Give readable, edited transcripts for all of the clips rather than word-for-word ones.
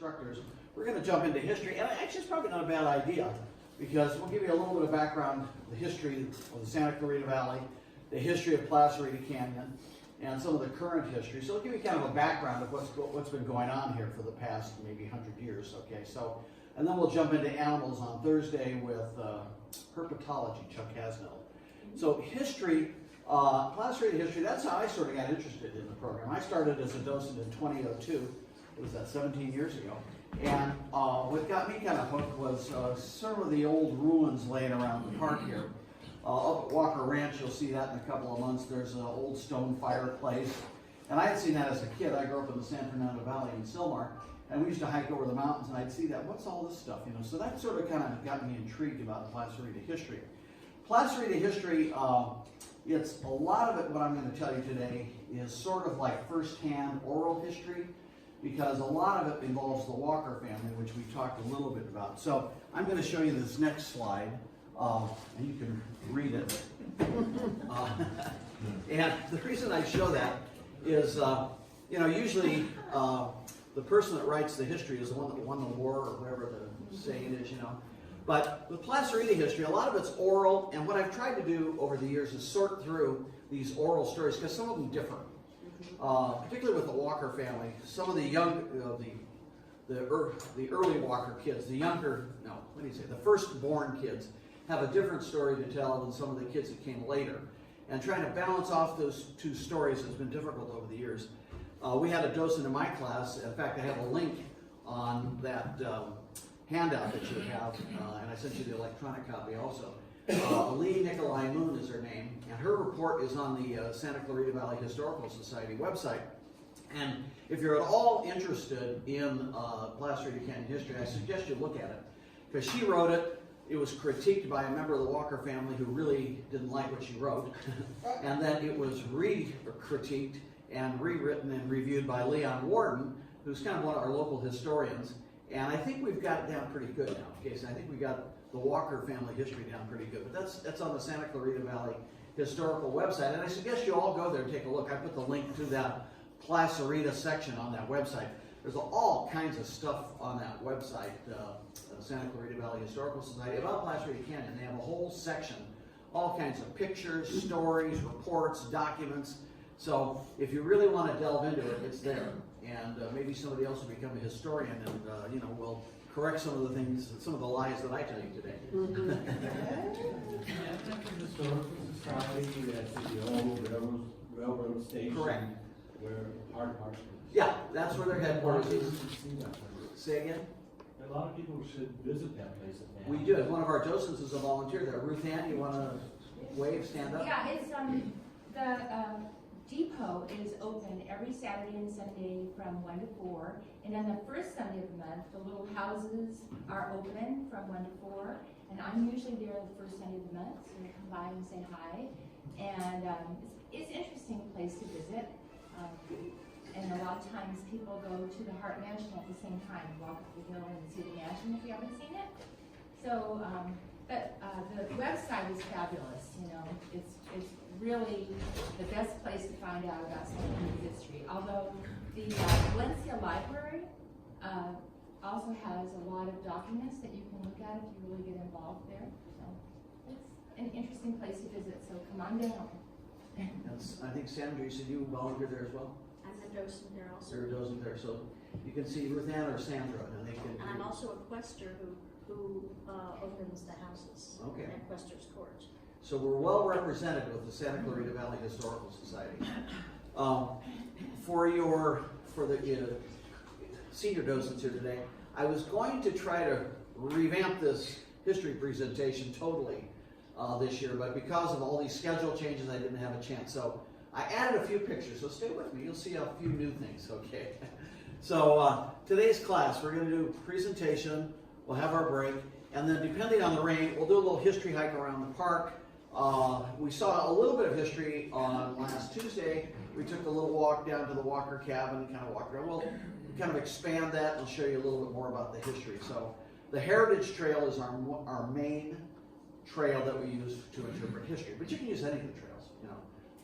instructors, we're going to jump into history. And actually, it's probably not a bad idea, because we'll give you a little bit of background, the history of the Santa Clarita Valley, the history of Placerita Canyon, and some of the current history. So we'll give you kind of a background of what's been going on here for the past maybe 100 years. Okay, so, and then we'll jump into animals on Thursday with herpetology, Chuck Hasnell. So history, Placerita history, that's how I sort of got interested in the program. I started as a docent in 2002. What was that, 17 years ago? And what got me kind of hooked was some of the old ruins laying around the park here. Up at Walker Ranch, you'll see that in a couple of months. There's an old stone fireplace. And I had seen that as a kid. I grew up in the San Fernando Valley in Sylmar, and we used to hike over the mountains, and I'd see that. What's all this stuff, you know? So that sort of kind of got me intrigued about Placerita history. Placerita history, it's a lot of it, what I'm going to tell you today, is sort of like first-hand oral history, because a lot of it involves the Walker family, which we talked a little bit about. So I'm going to show you this next slide, and you can read it. And the reason I show that is, you know, usually the person that writes the history is the one that won the war, or whatever the saying is, you know. But with Placerita history, a lot of it's oral, and what I've tried to do over the years is sort through these oral stories, because some of them differ. Particularly with the Walker family, some of the young, the early Walker kids, the younger, no, what do you say, the firstborn kids have a different story to tell than some of the kids that came later. And trying to balance off those two stories has been difficult over the years. We had a docent in my class, in fact, I have a link on that handout that you have, and I sent you the electronic copy also. Lee Nikolai Moon is her name, and her report is on the Santa Clarita Valley Historical Society website. And if you're at all interested in Placerita Canyon history, I suggest you look at it, because she wrote it. It was critiqued by a member of the Walker family who really didn't like what she wrote, and then it was re-critiqued and rewritten and reviewed by Leon Warden, who's kind of one of our local historians. And I think we've got it down pretty good now. Okay, so I think we got the Walker family history down pretty good. But that's on the Santa Clarita Valley Historical website. And I suggest you all go there and take a look. I put the link to that Placerita section on that website. There's all kinds of stuff on that website, Santa Clarita Valley Historical Society, about Placerita Canyon. They have a whole section, all kinds of pictures, stories, reports, documents. So if you really want to delve into it, it's there. And maybe somebody else will become a historian and, you know, will correct some of the things, some of the lies that I tell you today. The Historical Society, that's the old railroad station. Correct. Where Hard Park is. Yeah, that's where their headquarters is. Say again? A lot of people should visit that place at We do. One of our docents is a volunteer there. Ruth Ann, you want to wave, stand up? Yeah, it's the depot is open every Saturday and Sunday from 1 to 4, and then the first Sunday of the month, the little houses are open from 1 to 4, and I'm usually there the first Sunday of the month, so you come by and say hi. And it's an interesting place to visit, and a lot of times people go to the Hart Mansion at the same time, walk up the hill and see the mansion if you haven't seen it. So, but the website is fabulous. You know, it's really the best place to find out about Santa history. Although the Valencia Library also has a lot of documents that you can look at if you really get involved there. So it's an interesting place to visit. So come on down. I think Sandra, you said you volunteered there as well? I'm a docent there also. You're a docent there, so you can see Ruth Ann or Sandra, and they can. And I'm also a quester who opens the houses at Questor's Court. So we're well represented with the Santa Clarita Valley Historical Society. For the senior docents here today, I was going to try to revamp this history presentation totally this year, but because of all these schedule changes, I didn't have a chance. So I added a few pictures, so stay with me. You'll see a few new things, okay? So today's class, we're going to do a presentation, we'll have our break, and then depending on the rain, we'll do a little history hike around the park. We saw a little bit of history on last Tuesday. We took a little walk down to the Walker cabin and kind of walked around. We'll kind of expand that and show you a little bit more about the history. So the Heritage Trail is our main trail that we use to interpret history, but you can use any of the trails. You know,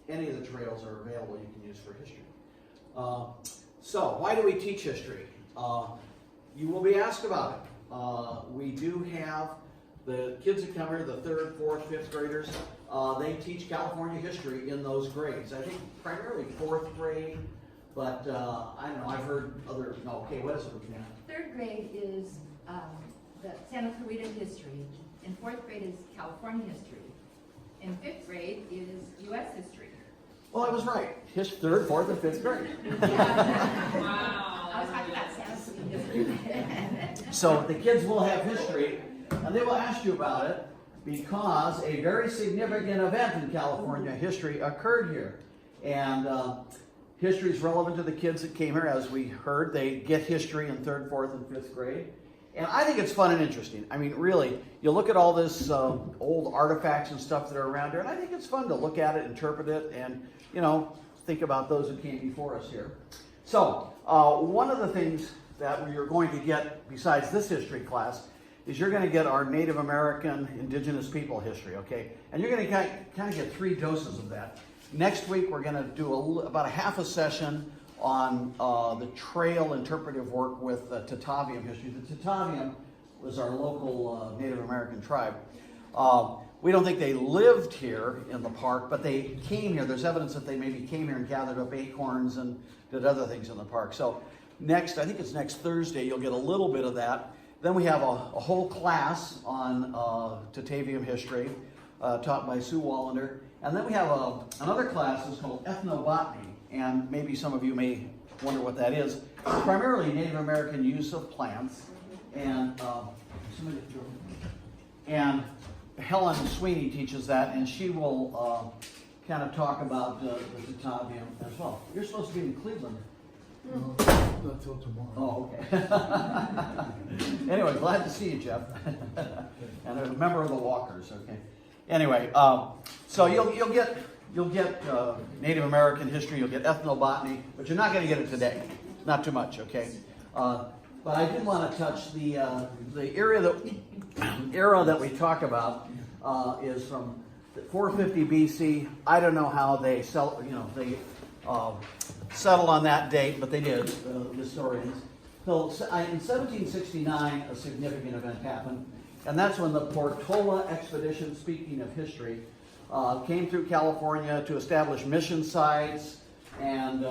any of the trails are available you can use for history. So why do we teach history? you will be asked about it. We do have the kids that come here, the 3rd, 4th, 5th graders, they teach California history in those grades. I think primarily 4th grade, but I don't know, I've heard other, no, okay, what is it? 3rd grade is the Santa Clarita history, and 4th grade is California history, and 5th grade is U.S. history. Well, I was right. 3rd, 4th, and 5th grade. Wow. I was talking about Santa Clarita history. So the kids will have history, and they will ask you about it because a very significant event in California history occurred here. And history is relevant to the kids that came here. As we heard, they get history in 3rd, 4th, and 5th grade. And I think it's fun and interesting. I mean, really, you look at all this old artifacts and stuff that are around here, and I think it's fun to look at it, interpret it, and, you know, think about those who came before us here. So, one of the things that you're going to get besides this history class is you're going to get our Native American indigenous people history, okay? And you're going to kind of get 3 doses of that. Next week, we're going to do about a half a session on the trail interpretive work with Tataviam history. The Tataviam was our local Native American tribe. We don't think they lived here in the park, but they came here. There's evidence that they maybe came here and gathered up acorns and did other things in the park. So next, I think it's next Thursday, you'll get a little bit of that. Then we have a whole class on Tataviam history taught by Sue Wallander. And then we have another class that's called ethnobotany. And maybe some of you may wonder what that is. It's primarily Native American use of plants. And Helen Sweeney teaches that, and she will kind of talk about the Tataviam as well. You're supposed to be in Cleveland. No, not till tomorrow. Oh, okay. Anyway, glad to see you, Jeff. And a member of the Walkers, okay. Anyway, so you'll get Native American history, you'll get ethnobotany, but you're not going to get it today. Not too much, okay? But I did want to touch the era that we talk about is from 450 BC. I don't know how they settled on that date, but they did, historians. So in 1769, a significant event happened, and that's when the Portola expedition, speaking of history, came through California to establish mission sites and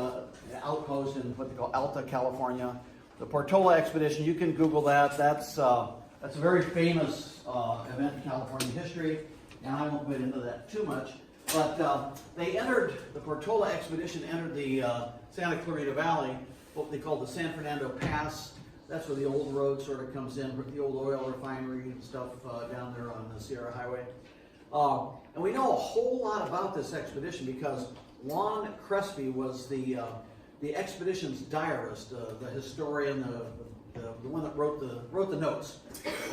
outposts in what they call Alta California. The Portola expedition, you can Google that. That's a very famous event in California history, and I won't get into that too much. But the Portola expedition entered the Santa Clarita Valley, what they call the San Fernando Pass. That's where the old road sort of comes in, the old oil refinery and stuff down there on the Sierra Highway. And we know a whole lot about this expedition because Ron Kraus was the expedition's diarist, the historian, the one that wrote the notes,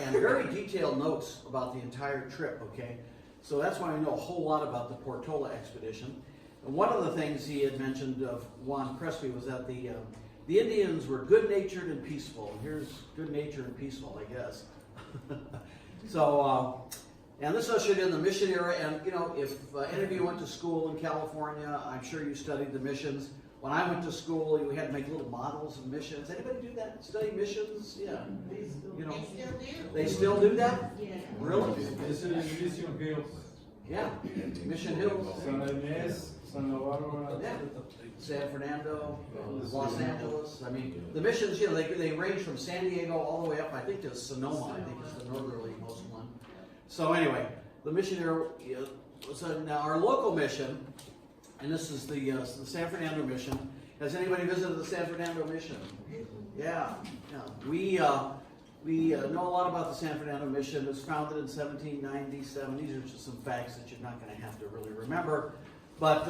and very detailed notes about the entire trip. Okay, so that's why we know a whole lot about the Portola expedition. And one of the things he had mentioned of Ron Kraus was that the Indians were good-natured and peaceful. Here's good-natured and peaceful, I guess. So. And this ushered in the mission era, and you know, if any of you went to school in California, I'm sure you studied the missions. When I went to school, we had to make little models of missions. Anybody do that? Study missions? Yeah. You know, they still do that? Yeah. Really? This is Mission Hills. Yeah. Mission Hills. San Ynez, Santa Barbara. Yeah. San Fernando, Los Angeles. I mean, the missions, you know, they range from San Diego all the way up, I think, to Sonoma. I think is the northerlymost one. So anyway, the mission era was now our local mission, and this is the San Fernando mission. Has anybody visited the San Fernando mission? Yeah. We know a lot about the San Fernando mission. It was founded in 1797. These are just some facts that you're not going to have to really remember. But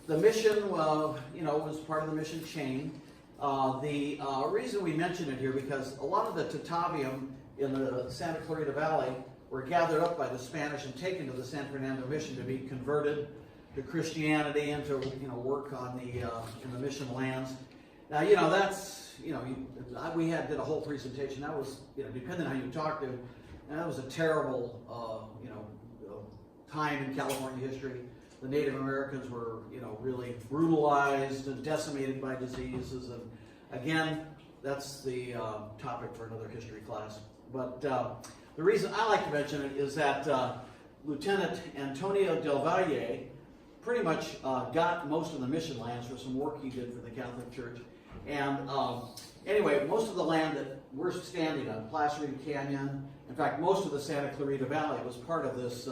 the mission, was part of the mission chain. The reason we mention it here because a lot of the Tataviam in the Santa Clarita Valley were gathered up by the Spanish and taken to the San Fernando mission to be converted to Christianity and to work on in the mission lands. Now we did a whole presentation. That was depending on who you talk to, that was a terrible time in California history. The Native Americans were really brutalized and decimated by diseases, and again that's the topic for another history class. But the reason I like to mention it is that Lieutenant Antonio Del Valle pretty much got most of the mission lands for some work he did for the Catholic Church. And anyway, most of the land that we're standing on, Placerita Canyon, in fact, most of the Santa Clarita Valley was part of this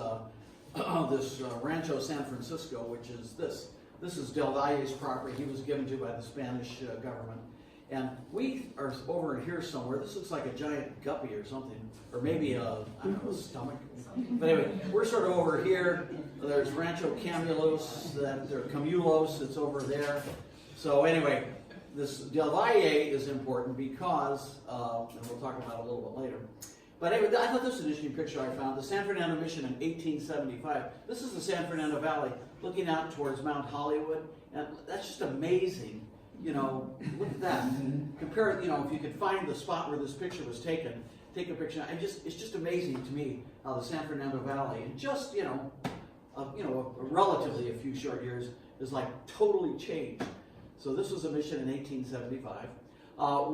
Rancho San Francisco, which is this. This is Del Valle's property. He was given to by the Spanish government. And we are over in here somewhere. This looks like a giant guppy or something, or maybe I don't know, a stomach. But anyway, we're sort of over here. There's Rancho Camulos, Camulos, it's over there. So anyway, this Del Valle is important because, and we'll talk about it a little bit later. But anyway, I thought this was an interesting picture I found. The San Fernando Mission in 1875. This is the San Fernando Valley looking out towards Mount Hollywood. And that's just amazing. You know, look at that. Compare it, you know, if you could find the spot where this picture was taken, take a picture. It's just amazing to me how the San Fernando Valley, in just, relatively a few short years, is like totally changed. So this was a mission in 1875.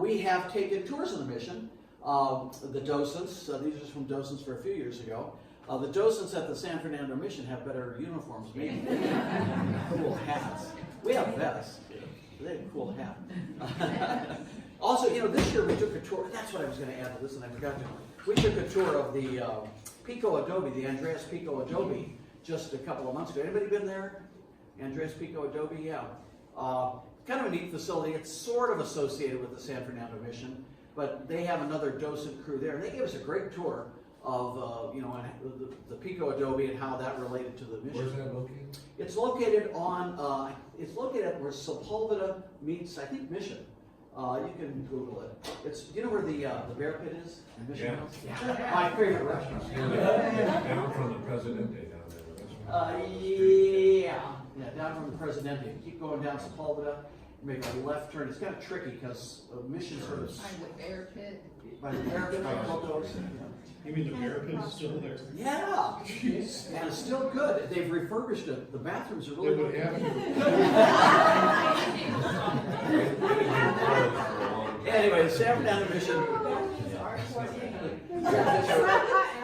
We have taken tours of the mission. The docents, these are from docents for a few years ago. The docents at the San Fernando Mission have better uniforms, maybe. Cool hats. We have vests. They have a cool hat. Also, this year we took a tour. That's what I was going to add to this, and I forgot to. We took a tour of the Pico Adobe, the Andres Pico Adobe, just a couple of months ago. Anybody been there? Andres Pico Adobe, yeah. Kind of a neat facility. It's sort of associated with the San Fernando Mission, but they have another docent crew there, and they gave us a great tour of the Pico Adobe and how that related to the mission. Where's that located? It's located on. It's located where Sepulveda meets, I think, Mission. You can Google it. It's. Do you know where the Bear Pit is in Mission Hills? Yeah. My favorite restaurant. Down from the Presidente down there. Yeah, down from the Presidente. Keep going down Sepulveda. Make a left turn. It's kind of tricky because Mission sort of. By the Bear Pit. By the Bear Pit, by Coco's. You mean the Bear Pit is still there? Yeah, and it's still good. They've refurbished it. The bathrooms are They really would good. have Anyway, the San Fernando Mission.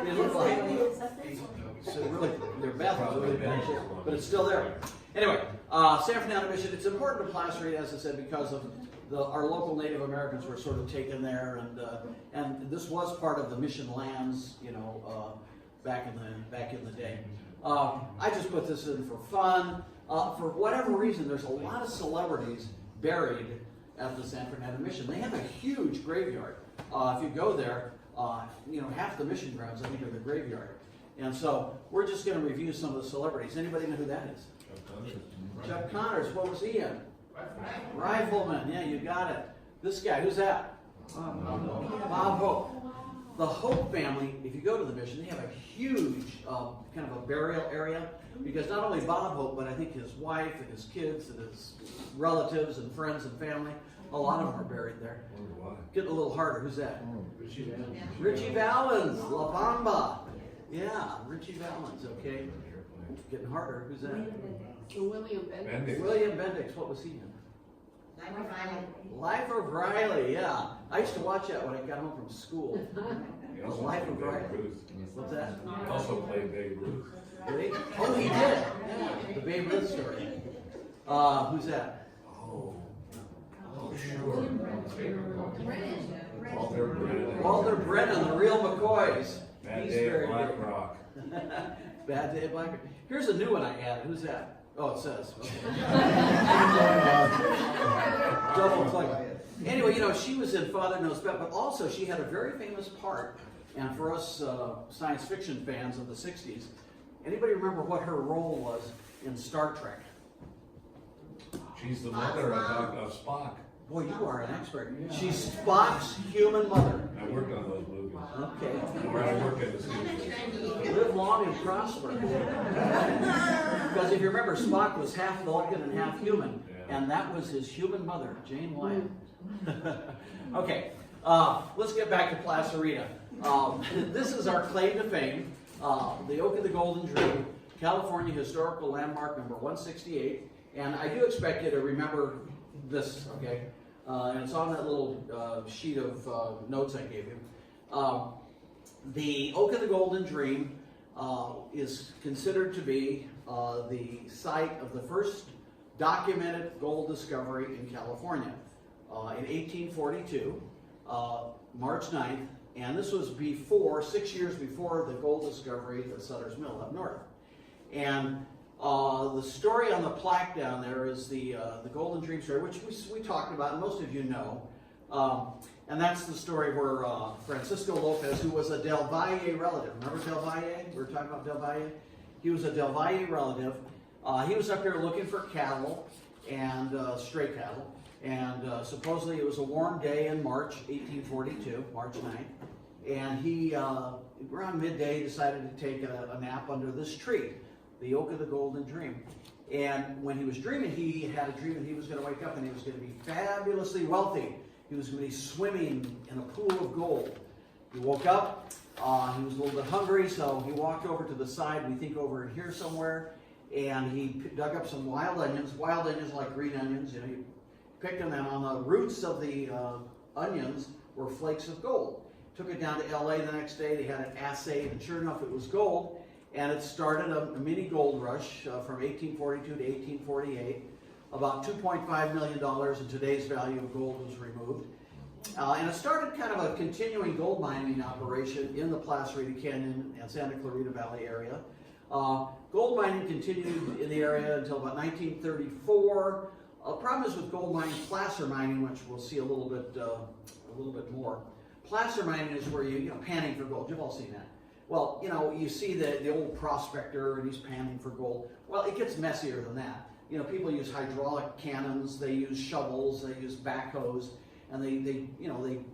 They look like so really their bathrooms are really bad shape, but it's still there. Anyway, San Fernando Mission. It's important to Placerita, as I said, because of our local Native Americans were sort of taken there, and this was part of the mission lands, back in the day. I just put this in for fun. For whatever reason, there's a lot of celebrities buried at the San Fernando Mission. They have a huge graveyard. If you go there, half the mission grounds I think are the graveyard. And so we're just going to review some of the celebrities. Anybody know who that is? Chuck Connors. What was he in? Rifleman. Yeah, you got it. This guy. Who's that? Bob Hope. The Hope family, if you go to the mission, they have a huge kind of a burial area because not only Bob Hope, but I think his wife and his kids and his relatives and friends and family, a lot of them are buried there. Getting a little harder. Who's that? Richie Valens. La Bamba. Yeah, Richie Valens. Okay. Getting harder. Who's that? William Bendix. William Bendix. What was he in? Life of Riley, yeah. I used to watch that when I got home from school. He also Life played of Babe Riley. Ruth. What's that? He also played Babe Ruth. Did he? Oh, he did. Yeah, the Babe Ruth story. Who's that? Oh, sure. Walter Brennan. Walter Brennan, the real McCoys. Bad He's Day very at Black good. Rock. Bad Day at Black Rock. Here's a new one I added. Who's that? Oh, it says. Okay. Double click. Anyway, she was in Father Knows Best, but also she had a very famous part. And for us science fiction fans of the 60s, anybody remember what her role was in Star Trek? She's the mother of Spock. Boy, you are an expert. She's Spock's human mother. I worked on those movies. Okay. Where I work at the studio. Live long and prosper. Because if you remember, Spock was half Vulcan and half human. Yeah. And that was his human mother, Jane Wyatt. Okay, let's get back to Placerita. This is our claim to fame, the Oak of the Golden Tree, California Historical Landmark number 168. And I do expect you to remember this, okay? and it's on that little sheet of notes I gave you. The Oak of the Golden Dream is considered to be the site of the first documented gold discovery in California in 1842, March 9th, and this was 6 years before the gold discovery at Sutter's Mill up north. And the story on the plaque down there is the Golden Dream story, which we talked about, and most of you know. And that's the story where Francisco Lopez, who was a Del Valle relative, remember Del Valle? We were talking about Del Valle? He was a Del Valle relative. He was up here looking for cattle, and stray cattle, and supposedly it was a warm day in March 1842, March 9th, and he, around midday, decided to take a nap under this tree, the Oak of the Golden Dream. And when he was dreaming, he had a dream that he was going to wake up and he was going to be fabulously wealthy. He was going to be swimming in a pool of gold. He woke up, he was a little bit hungry, so he walked over to the side, we think over in here somewhere, and he dug up some wild onions like green onions, you know, he picked them, and on the roots of the onions were flakes of gold. Took it down to LA the next day, they had it assayed, and sure enough it was gold, and it started a mini gold rush from 1842 to 1848. About $2.5 million in today's value of gold was removed. And it started kind of a continuing gold mining operation in the Placerita Canyon and Santa Clarita Valley area. Gold mining continued in the area until about 1934. Problem is with gold mining, placer mining, which we'll see a little bit more. Placer mining is where you know, panning for gold. You've all seen that. Well, you know, you see the old prospector and he's panning for gold. Well, it gets messier than that. You know, people use hydraulic cannons, they use shovels, they use backhoes, and they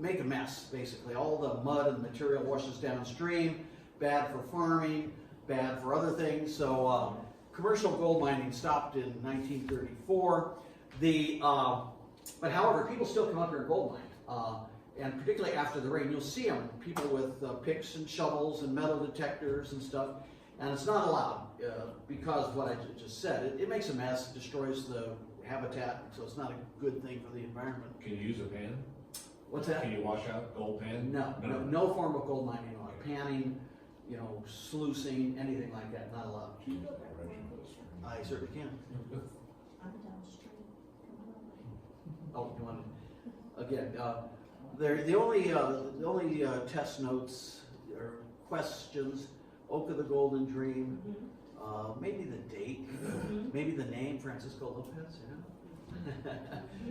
make a mess, basically. All the mud and material washes downstream, bad for farming, bad for other things. So commercial gold mining stopped in 1934. But however, people still come up here and gold mine. And particularly after the rain, you'll see them, people with picks and shovels and metal detectors and stuff. And it's not allowed because of what I just said. It makes a mess, destroys the habitat, so it's not a good thing for the environment. Can you use a pan? What's that? Can you wash out gold pan? No form of gold mining allowed. Panning, you know, sluicing, anything like that, not allowed. I certainly can. I'm downstream. Oh, you want to, again, the only test notes or questions, Oak of the Golden Dream, maybe the date, maybe the name, Francisco Lopez, you know?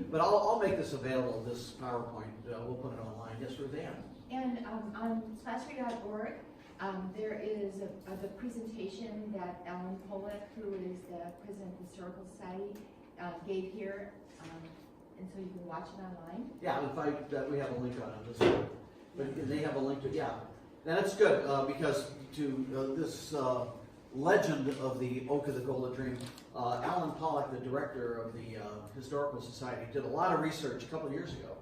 But I'll make this available, this PowerPoint, we'll put it online. Yes, Roseanne? And on placerita.org, there is the presentation that Alan Pollock, who is the president of the Historical Society, gave here, and so you can watch it online. Yeah, we have a link on it as well. But they have a link to, yeah. And that's good, because to this legend of the Oak of the Golden Dream, Alan Pollock, the director of the Historical Society, did a lot of research a couple of years ago.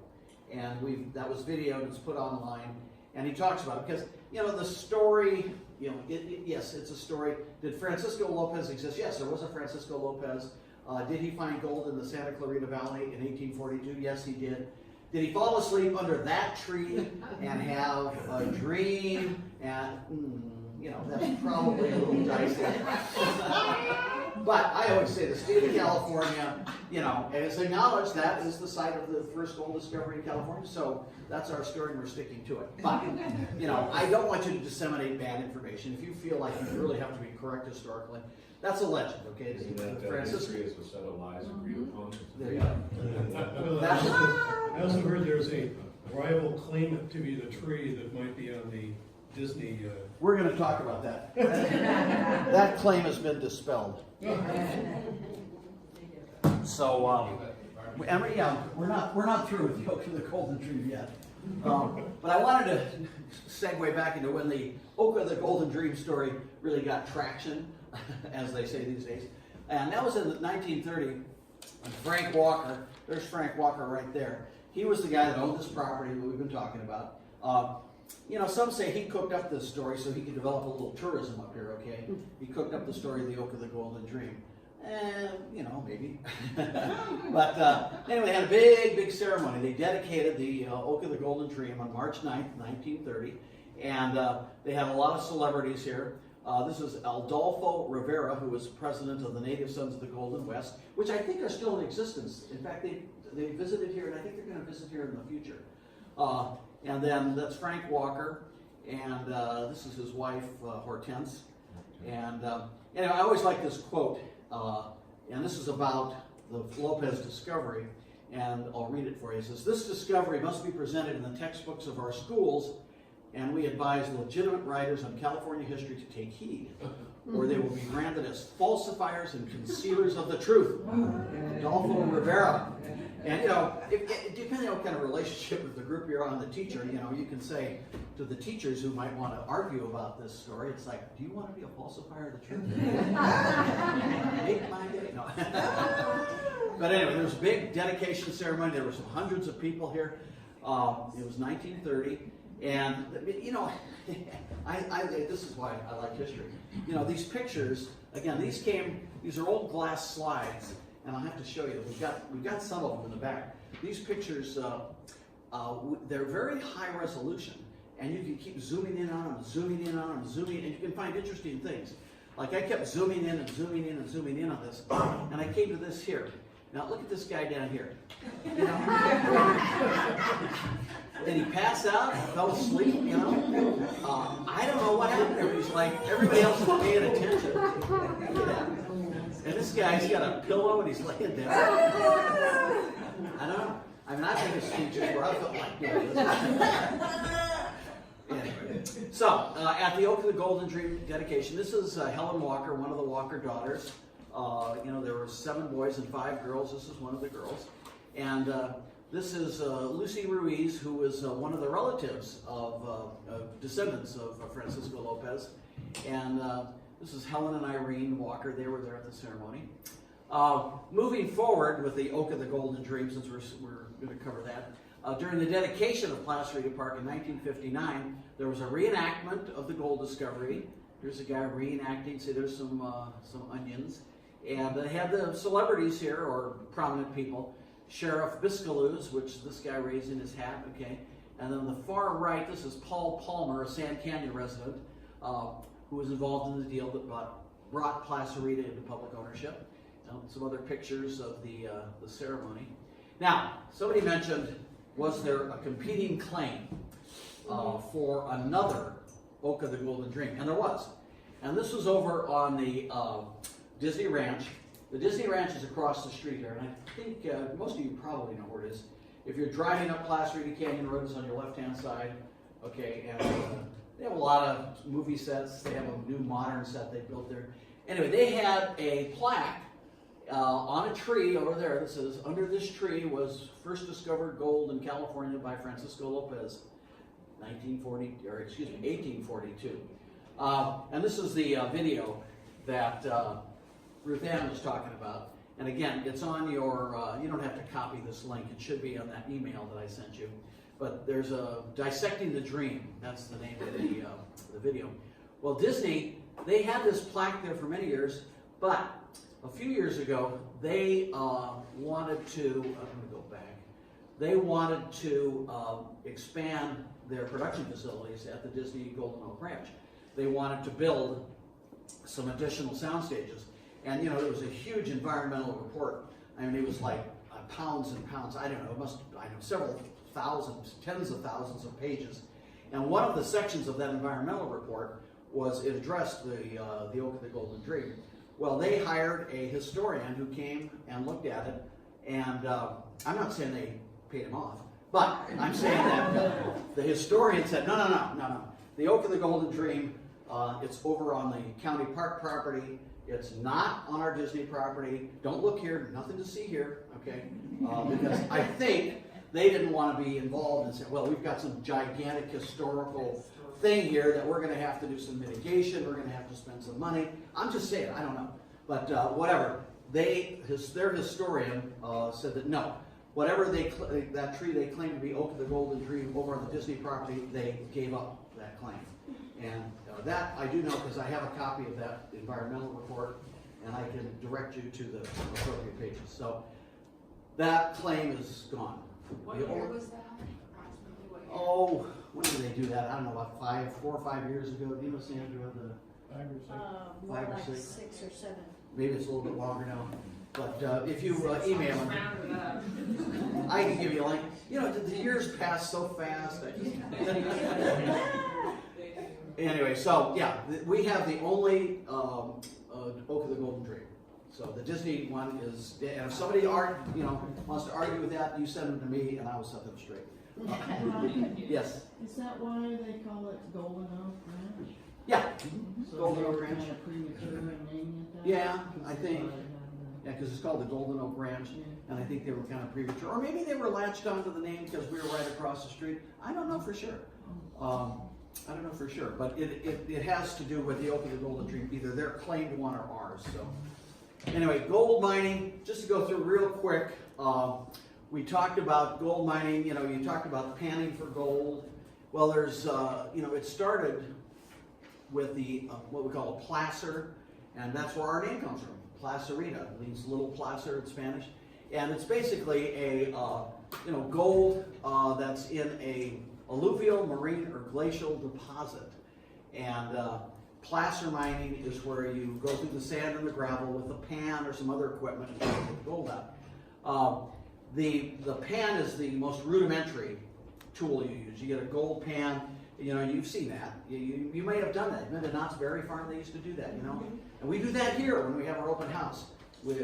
And that was videoed, it's put online, and he talks about it. Because, you know, the story, you know, yes, it's a story. Did Francisco Lopez exist? Yes, there was a Francisco Lopez. Did he find gold in the Santa Clarita Valley in 1842? Yes, he did. Did he fall asleep under that tree and have a dream? And, you know, that's probably a little dicey. But I always say the state of California, you know, has acknowledged that is the site of the first gold discovery in California. So that's our story and we're sticking to it. But, you know, I don't want you to disseminate bad information. If you feel like you really have to be correct historically, that's a legend, okay? Isn't that history is a set of lies agreed upon? There you go. I also heard there's a rival claimant to be the tree that might be on the Disney. We're going to talk about that. That claim has been dispelled. So, we're not through with the Oak of the Golden Dream yet. But I wanted to segue back into when the Oak of the Golden Dream story really got traction, as they say these days. And that was in 1930. Frank Walker, there's Frank Walker right there. He was the guy that owned this property that we've been talking about. You know, some say he cooked up this story so he could develop a little tourism up here, okay? He cooked up the story of the Oak of the Golden Dream. You know, maybe. But anyway, they had a big ceremony. They dedicated the Oak of the Golden Dream on March 9th, 1930. And they had a lot of celebrities here. This is Adolfo Rivera, who was president of the Native Sons of the Golden West, which I think are still in existence. In fact, they visited here, and I think they're going to visit here in the future. And then that's Frank Walker, and this is his wife, Hortense. And anyway, I always like this quote, and this is about the Lopez discovery, and I'll read it for you. It says, "This discovery must be presented in the textbooks of our schools, and we advise legitimate writers on California history to take heed, or they will be branded as falsifiers and concealers of the truth." Adolfo Rivera. And, you know, depending on what kind of relationship with the group you're on, the teacher, you know, you can say to the teachers who might want to argue about this story, it's like, do you want to be a falsifier of the truth? Make my day. No. But anyway, there was a big dedication ceremony. There were some hundreds of people here. It was 1930. And, you know, this is why I like history. You know, these pictures, again, these are old glass slides. And I'll have to show you. We've got some of them in the back. These pictures, they're very high resolution, and you can keep zooming in on them, zooming in on them, zooming in, and you can find interesting things. Like I kept zooming in and zooming in and zooming in on this, and I came to this here. Now look at this guy down here. You know? Did he pass out? Fell asleep? You know? I don't know what happened there. He's like everybody else is paying attention. Look at that. And this guy's got a pillow and he's laying down. I don't know. I mean, I've been to speeches where I felt like doing this. Anyway. So, at the Oak of the Golden Dream dedication, this is Helen Walker, one of the Walker daughters. You know, there were 7 boys and 5 girls. This is one of the girls. And this is Lucy Ruiz, who was one of the relatives of descendants of Francisco Lopez. And this is Helen and Irene Walker. They were there at the ceremony. Moving forward with the Oak of the Golden Dream, since we're going to cover that, during the dedication of Placerita Park in 1959, there was a reenactment of the gold discovery. Here's a guy reenacting. See, there's some onions. And they had the celebrities here, or prominent people. Sheriff Biscaluz, which this guy raising his hat, okay. And then on the far right, this is Paul Palmer, a Sand Canyon resident, who was involved in the deal that brought Placerita into public ownership. And some other pictures of the ceremony. Now, somebody mentioned, was there a competing claim for another Oak of the Golden Dream? And there was. And this was over on the Disney Ranch. The Disney Ranch is across the street here, and I think most of you probably know where it is. If you're driving up Placerita Canyon Road, it's on your left-hand side. Okay, and they have a lot of movie sets. They have a new modern set they built there. Anyway, they had a plaque on a tree over there that says, "Under this tree was first discovered gold in California by Francisco Lopez, 1842." And this is the video that Ruth Ann was talking about. And again, it's on your, you don't have to copy this link. It should be on that email that I sent you. But there's a Dissecting the Dream. That's the name of the video. Well, Disney, they had this plaque there for many years, but a few years ago, they wanted to, I'm going to go back, they wanted to expand their production facilities at the Disney Golden Oak Ranch. They wanted to build some additional sound stages. And, you know, it was a huge environmental report. I mean, it was like pounds and pounds, I don't know, several thousands, tens of thousands of pages. And one of the sections of that environmental report was, it addressed the Oak of the Golden Dream. Well, they hired a historian who came and looked at it, and I'm not saying they paid him off, but I'm saying that the historian said, no. The Oak of the Golden Dream, it's over on the county park property. It's not on our Disney property. Don't look here, nothing to see here, okay? Because I think they didn't want to be involved and say, well, we've got some gigantic historical thing here that we're going to have to do some mitigation, we're going to have to spend some money. I'm just saying, I don't know. But whatever, their historian said that no, whatever that tree they claimed to be Oak of the Golden Dream over on the Disney property, they gave up that claim. And that I do know because I have a copy of that environmental report. and I can direct you to the appropriate pages. So that claim is gone. What year was that? Approximately what year? Oh, when did they do that? I don't know, about 4 or 5 years ago. Do you know, Sandra, 5 or 6. More 5 or like 6. 6 or 7. maybe it's a little bit longer now. But if you email me, Round it up. I can give you a link. You know, the years pass so fast. Anyway, so yeah, we have the only Oak of the Golden Tree. So the Disney one is, and if somebody wants to argue with that, you send them to me and I will set them straight. Yes. Is that why they call it Golden Oak Ranch? Yeah. So Golden they Oak were Ranch. kind of premature in naming it that? Yeah, I Because think. they probably Yeah, because it's called the Golden Oak Ranch, and I think they were kind of premature, or maybe they were latched onto the name because we were right across the street. I don't know for sure. I don't know for sure, but it has to do with the Oak of the Golden Tree, either their claimed one or ours. So anyway, gold mining. Just to go through real quick, we talked about gold mining. You know, you talked about panning for gold. Well, there's it started with the what we call a placer, and that's where our name comes from. Placerita, it means little placer in Spanish, and it's basically a gold that's in a alluvial, marine, or glacial deposit. And placer mining is where you go through the sand and the gravel with a pan or some other equipment to get the gold out. The pan is the most rudimentary tool you use. You get a gold pan. You know, you've seen that. You may have done that. You've been to Knott's Berry Farm, they used to do that, And we do that here when we have our open house. They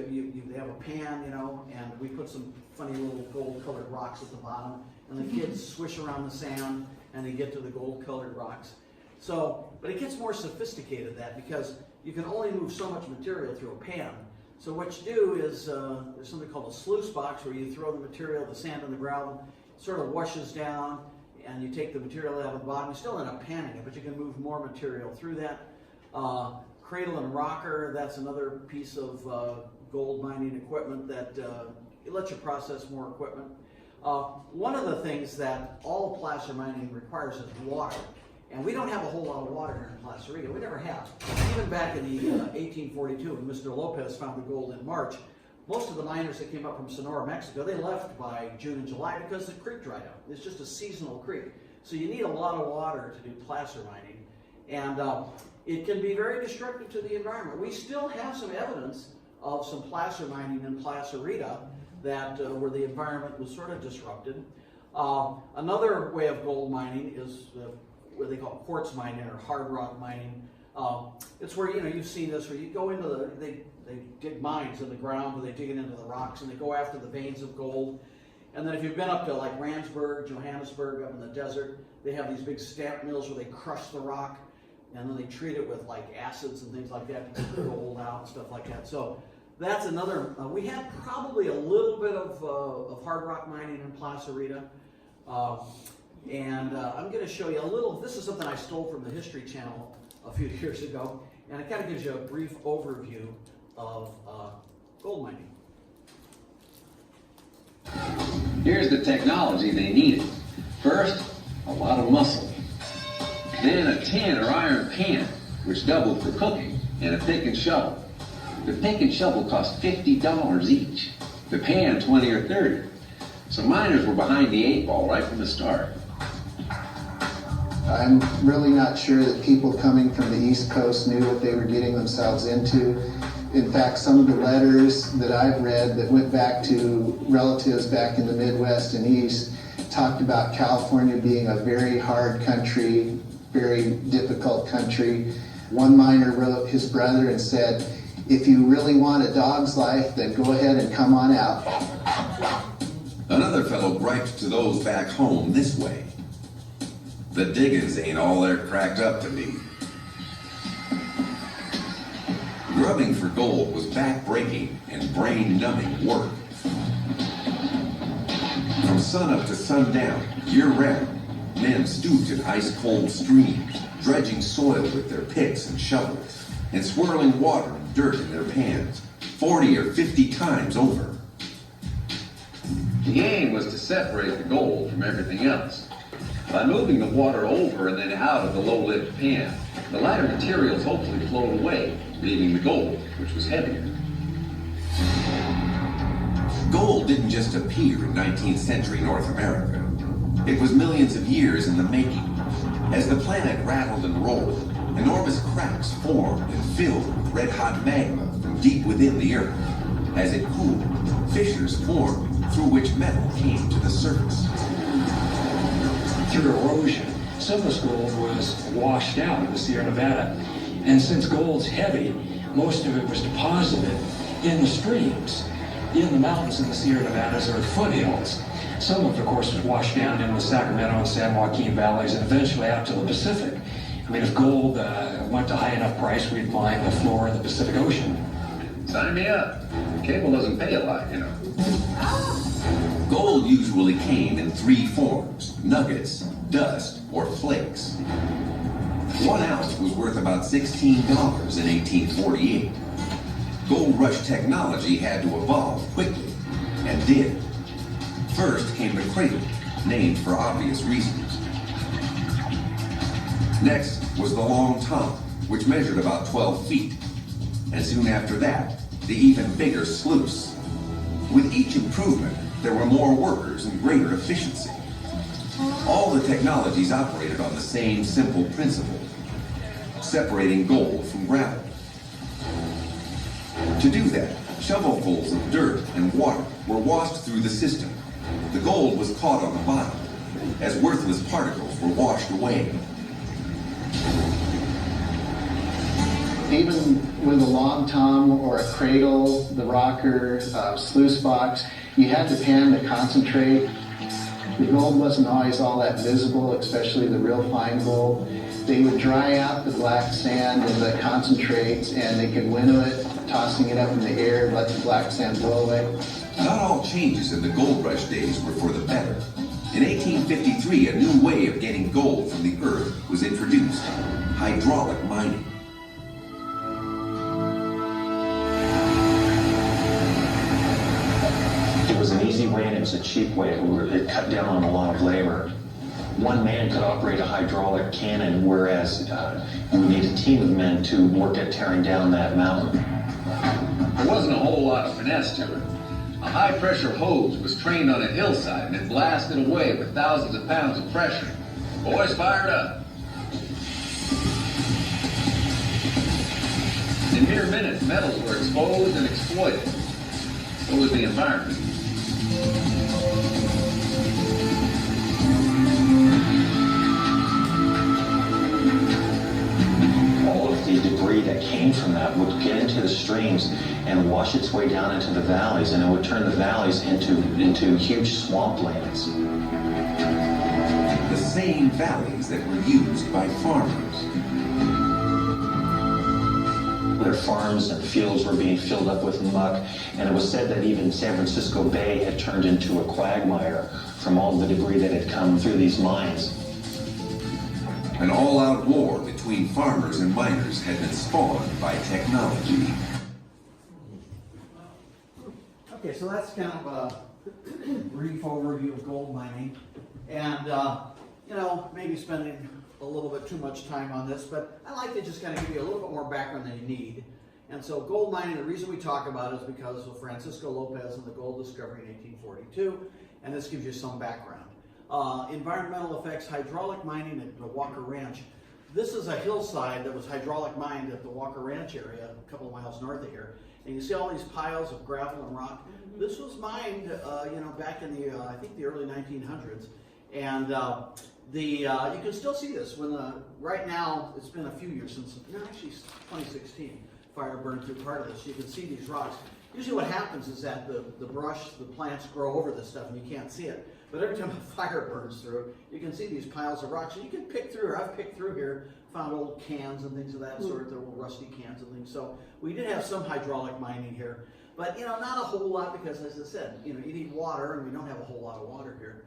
have a pan, and we put some funny little gold-colored rocks at the bottom, and the kids swish around the sand, and they get to the gold-colored rocks. So, but it gets more sophisticated than that because you can only move so much material through a pan. So what you do is there's something called a sluice box where you throw the material, the sand and the gravel, it sort of washes down, and you take the material out of the bottom. You still end up panning it, but you can move more material through that. Cradle and rocker, that's another piece of gold mining equipment that it lets you process more equipment. One of the things that all placer mining requires is water. And we don't have a whole lot of water here in Placerita. We never have. Even back in the 1842, when Mr. Lopez found the gold in March, most of the miners that came up from Sonora, Mexico, they left by June and July because the creek dried up. It's just a seasonal creek. So you need a lot of water to do placer mining. And it can be very destructive to the environment. We still have some evidence of some placer mining in Placerita that where the environment was sort of disrupted. Another way of gold mining is what they call quartz mining or hard rock mining. It's where, you've seen this, where you go into they dig mines in the ground, where they dig it into the rocks, and they go after the veins of gold. And then if you've been up to like Randsburg, Johannesburg, up in the desert, they have these big stamp mills where they crush the rock, and then they treat it with like acids and things like that to get the gold out and stuff like that. So that's another, we had probably a little bit of hard rock mining in Placerita. And I'm going to show you a little, this is something I stole from the History Channel a few years ago, and it kind of gives you a brief overview of gold mining. Here's the technology they needed. First, a lot of muscle. Then a tin or iron pan, which doubled for cooking, and a pick and shovel. The pick and shovel cost $50 each. The pan, $20 or $30. So miners were behind the 8 ball right from the start. I'm really not sure that people coming from the East Coast knew what they were getting themselves into. In fact, some of the letters that I've read that went back to relatives back in the Midwest and East talked about California being a very hard country, very difficult country. One miner wrote his brother and said, "If you really want a dog's life, then go ahead and come on out." Another fellow griped to those back home this way: "The diggins ain't all they're cracked up to be." Grubbing for gold was back-breaking and brain-numbing work. From sunup to sundown, year-round, men stooped in ice-cold streams, dredging soil with their picks and shovels, and swirling water and dirt in their pans, 40 or 50 times over. The aim was to separate the gold from everything else. By moving the water over and then out of the low-lift pan, the lighter materials hopefully flowed away, leaving the gold, which was heavier. Gold didn't just appear in 19th century North America. It was millions of years in the making. As the planet rattled and rolled, enormous cracks formed and filled with red-hot magma from deep within the Earth. As it cooled, fissures formed through which metal came to the surface. Through erosion, some of this gold was washed out of the Sierra Nevada. And since gold's heavy, most of it was deposited in the streams, in the mountains in the Sierra Nevadas or the foothills. Some of it, of course, was washed down in the Sacramento and San Joaquin valleys and eventually out to the Pacific. I mean, if gold went to high enough price, we'd mine the floor of the Pacific Ocean. Sign me up. Cable doesn't pay a lot, you know. Gold usually came in three forms: nuggets, dust, or flakes. 1 ounce was worth about $16 in 1848. Gold rush technology had to evolve quickly, and did. First came the cradle, named for obvious reasons. Next was the long tom, which measured about 12 feet. And soon after that, the even bigger sluice. With each improvement, there were more workers and greater efficiency. All the technologies operated on the same simple principle: separating gold from gravel. To do that, shovelfuls of dirt and water were washed through the system. The gold was caught on the bottom, as worthless particles were washed away. Even with a long tom or a cradle, the rocker, sluice box, you had the pan to concentrate. The gold wasn't always all that visible, especially the real fine gold. They would dry out the black sand and the concentrates, and they could winnow it, tossing it up in the air, let the black sand blow away. Not all changes in the gold rush days were for the better. In 1853, a new way of getting gold from the earth was introduced: hydraulic mining. It was an easy way and it was a cheap way. It cut down on a lot of labor. One man could operate a hydraulic cannon, whereas you would need a team of men to work at tearing down that mountain. There wasn't a whole lot of finesse to it. A high-pressure hose was trained on a hillside and it blasted away with thousands of pounds of pressure. Boys fired up. In mere minutes, metals were exposed and exploited. So was the environment. All of the debris that came from that would get into the streams and wash its way down into the valleys, and it would turn the valleys into huge swamplands. The same valleys that were used by farmers. Their farms and fields were being filled up with muck, and it was said that even San Francisco Bay had turned into a quagmire from all the debris that had come through these mines. An all-out war between farmers and miners had been spawned by technology. Okay, so that's kind of a brief overview of gold mining. And, maybe spending a little bit too much time on this, but I like to just kind of give you a little bit more background than you need. And so gold mining, the reason we talk about it is because of Francisco Lopez and the gold discovery in 1842, and this gives you some background. Environmental effects, hydraulic mining at the Walker Ranch. This is a hillside that was hydraulic mined at the Walker Ranch area, a couple of miles north of here. And you see all these piles of gravel and rock. This was mined, back in the, I think the early 1900s. And you can still see this right now. It's been a few years since, actually 2016, fire burned through part of this. You can see these rocks. Usually what happens is that the brush, the plants grow over this stuff and you can't see it. But every time a fire burns through, you can see these piles of rocks. And you can pick through, or I've picked through here, found old cans and things of that sort, the old rusty cans and things. So we did have some hydraulic mining here. But, not a whole lot because, as I said, you need water, and we don't have a whole lot of water here.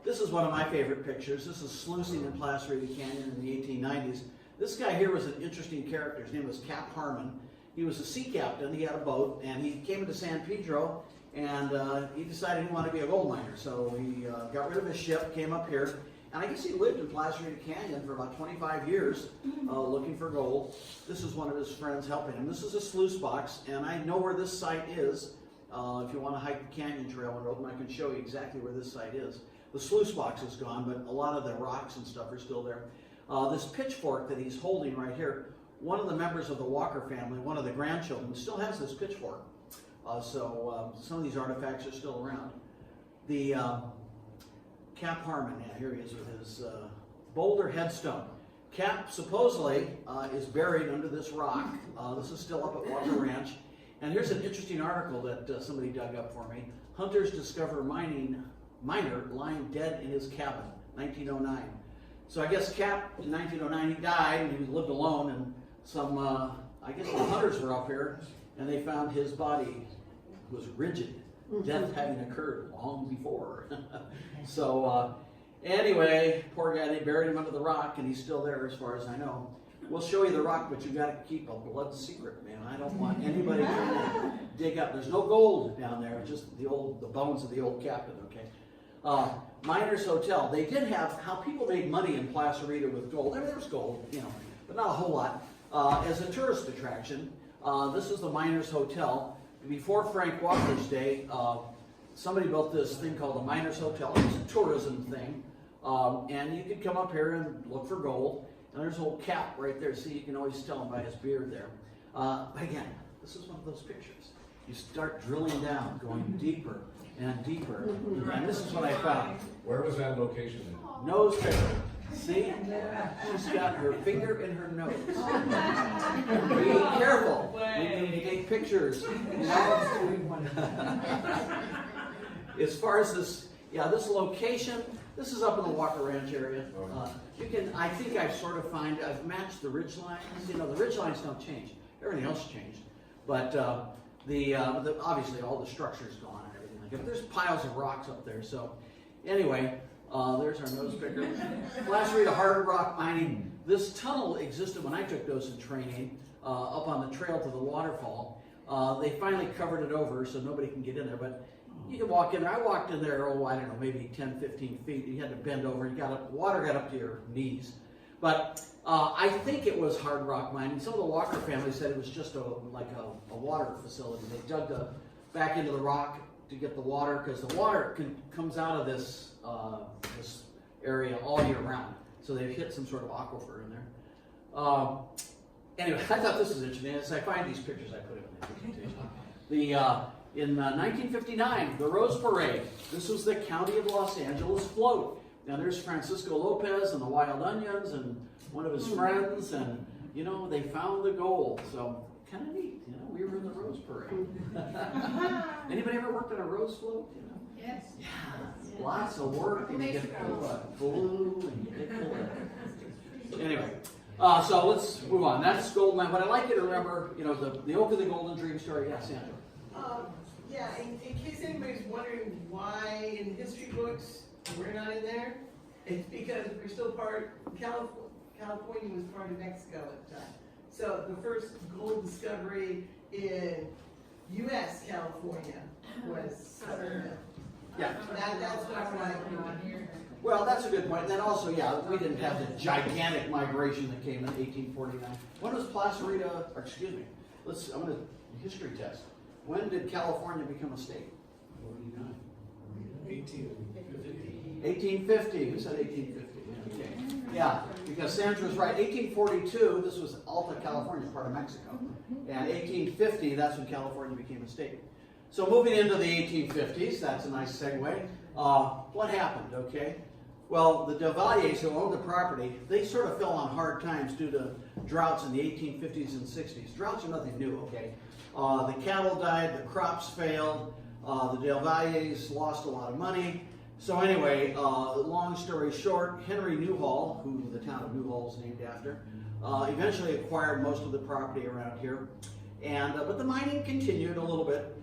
This is one of my favorite pictures. This is sluicing in Placerita Canyon in the 1890s. This guy here was an interesting character. His name was Cap Harmon. He was a sea captain. He had a boat, and he came into San Pedro, and he decided he wanted to be a gold miner. So he got rid of his ship, came up here. and I guess he lived in Placerita Canyon for about 25 years, looking for gold. This is one of his friends helping him. This is a sluice box, and I know where this site is. If you want to hike the canyon trail when open, I can show you exactly where this site is. The sluice box is gone, but a lot of the rocks and stuff are still there. This pitchfork that he's holding right here, one of the members of the Walker family, one of the grandchildren, still has this pitchfork. So some of these artifacts are still around. The Cap Harmon, yeah, here he is with his boulder headstone. Cap supposedly is buried under this rock. This is still up at Walker Ranch. And here's an interesting article that somebody dug up for me. Hunters discover miner lying dead in his cabin, 1909. So I guess Cap, in 1909, he died and he lived alone, and some, I guess the hunters were up here, and they found his body was rigid, death having occurred long before. So anyway, poor guy, they buried him under the rock, and he's still there as far as I know. We'll show you the rock, but you got to keep a blood secret, man. I don't want anybody to dig up. There's no gold down there, just the bones of the old captain, okay? Miners Hotel. They did have how people made money in Placerita with gold. There was gold, you know, but not a whole lot. As a tourist attraction, this is the Miners Hotel. Before Frank Walker's day, somebody built this thing called the Miners Hotel. It was a tourism thing, and you could come up here and look for gold. And there's old Cap right there. See, you can always tell him by his beard there. But again, this is one of those pictures. You start drilling down, going deeper and deeper. And this is what I found. Where was that location? Nose picker. See? She's got her finger in her nose. Be careful when you take pictures. You know? As far as this, yeah, this location, this is up in the Walker Ranch area. You can, I think I've matched the ridge lines. You know, the ridge lines don't change. Everything else changed. But obviously all the structure's gone and everything like that. There's piles of rocks up there. So anyway, there's our nose picker. Placerita hard rock mining. This tunnel existed when I took docent training up on the trail to the waterfall. They finally covered it over so nobody can get in there. But you can walk in there. I walked in there, I don't know, maybe 10, 15 feet. You had to bend over. Water got up to your knees. But I think it was hard rock mining. Some of the Walker family said it was just like a water facility. They dug back into the rock to get the water, because the water comes out of this area all year round. So they've hit some sort of aquifer in there. Anyway, I thought this was interesting. As I find these pictures, I put it in the presentation. In 1959, the Rose Parade. This was the County of Los Angeles float. Now there's Francisco Lopez and the Wild Onions and one of his friends, and you know, they found the gold. So kind of neat. You know, we were in the Rose Parade. Anybody ever worked on a rose float? You know? Yes. Yeah, lots of work, and you get glue and you get glue. Anyway, so let's move on. That's gold mine. But I'd like you to remember, you know, the Oak of the Golden Dream story. Yeah, Sandra. Yeah, in case anybody's wondering why in history books we're not in there, it's because we're still California was part of Mexico at the time. So the first gold discovery in U.S. California was Southern Hill. Yeah. That's why Well, that's a good point. And then also, yeah, we didn't have the gigantic migration that came in 1849. When was Placerita, or excuse me, I'm going to history test. When did California become a state? 49. 1850. 1850. Who said 1850? Okay. Yeah, because Sandra's right. 1842, this was Alta California, part of Mexico. And 1850, that's when California became a state. So moving into the 1850s, that's a nice segue. What happened, okay? Well, the Duvaliers who owned the property, they sort of fell on hard times due to droughts in the 1850s and 60s. Droughts are nothing new, okay? The cattle died, the crops failed, the Duvaliers lost a lot of money. So anyway, long story short, Henry Newhall, who the town of Newhall is named after, eventually acquired most of the property around here. And but the mining continued a little bit.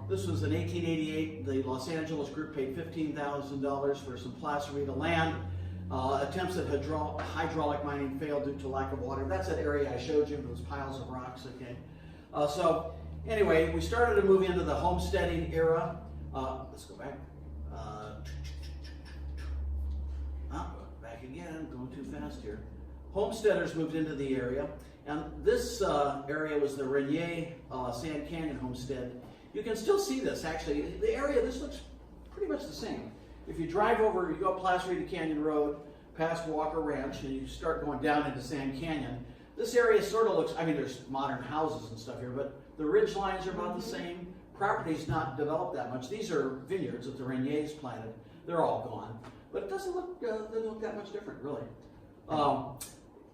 This was in 1888. The Los Angeles group paid $15,000 for some Placerita land. Attempts at hydraulic mining failed due to lack of water. That's that area I showed you, those piles of rocks, okay? So anyway, we started to move into the homesteading era. Let's go back. again, going too fast here. Homesteaders moved into the area, and this area was the Renier Sand Canyon homestead. You can still see this, actually. The area, this looks pretty much the same. If you drive over, you go up Placerita Canyon Road, past Walker Ranch, and you start going down into Sand Canyon, this area sort of looks, I mean, there's modern houses and stuff here, but the ridge lines are about the same. Property's not developed that much. These are vineyards that the Reniers planted. They're all gone. But it doesn't look, that much different, really.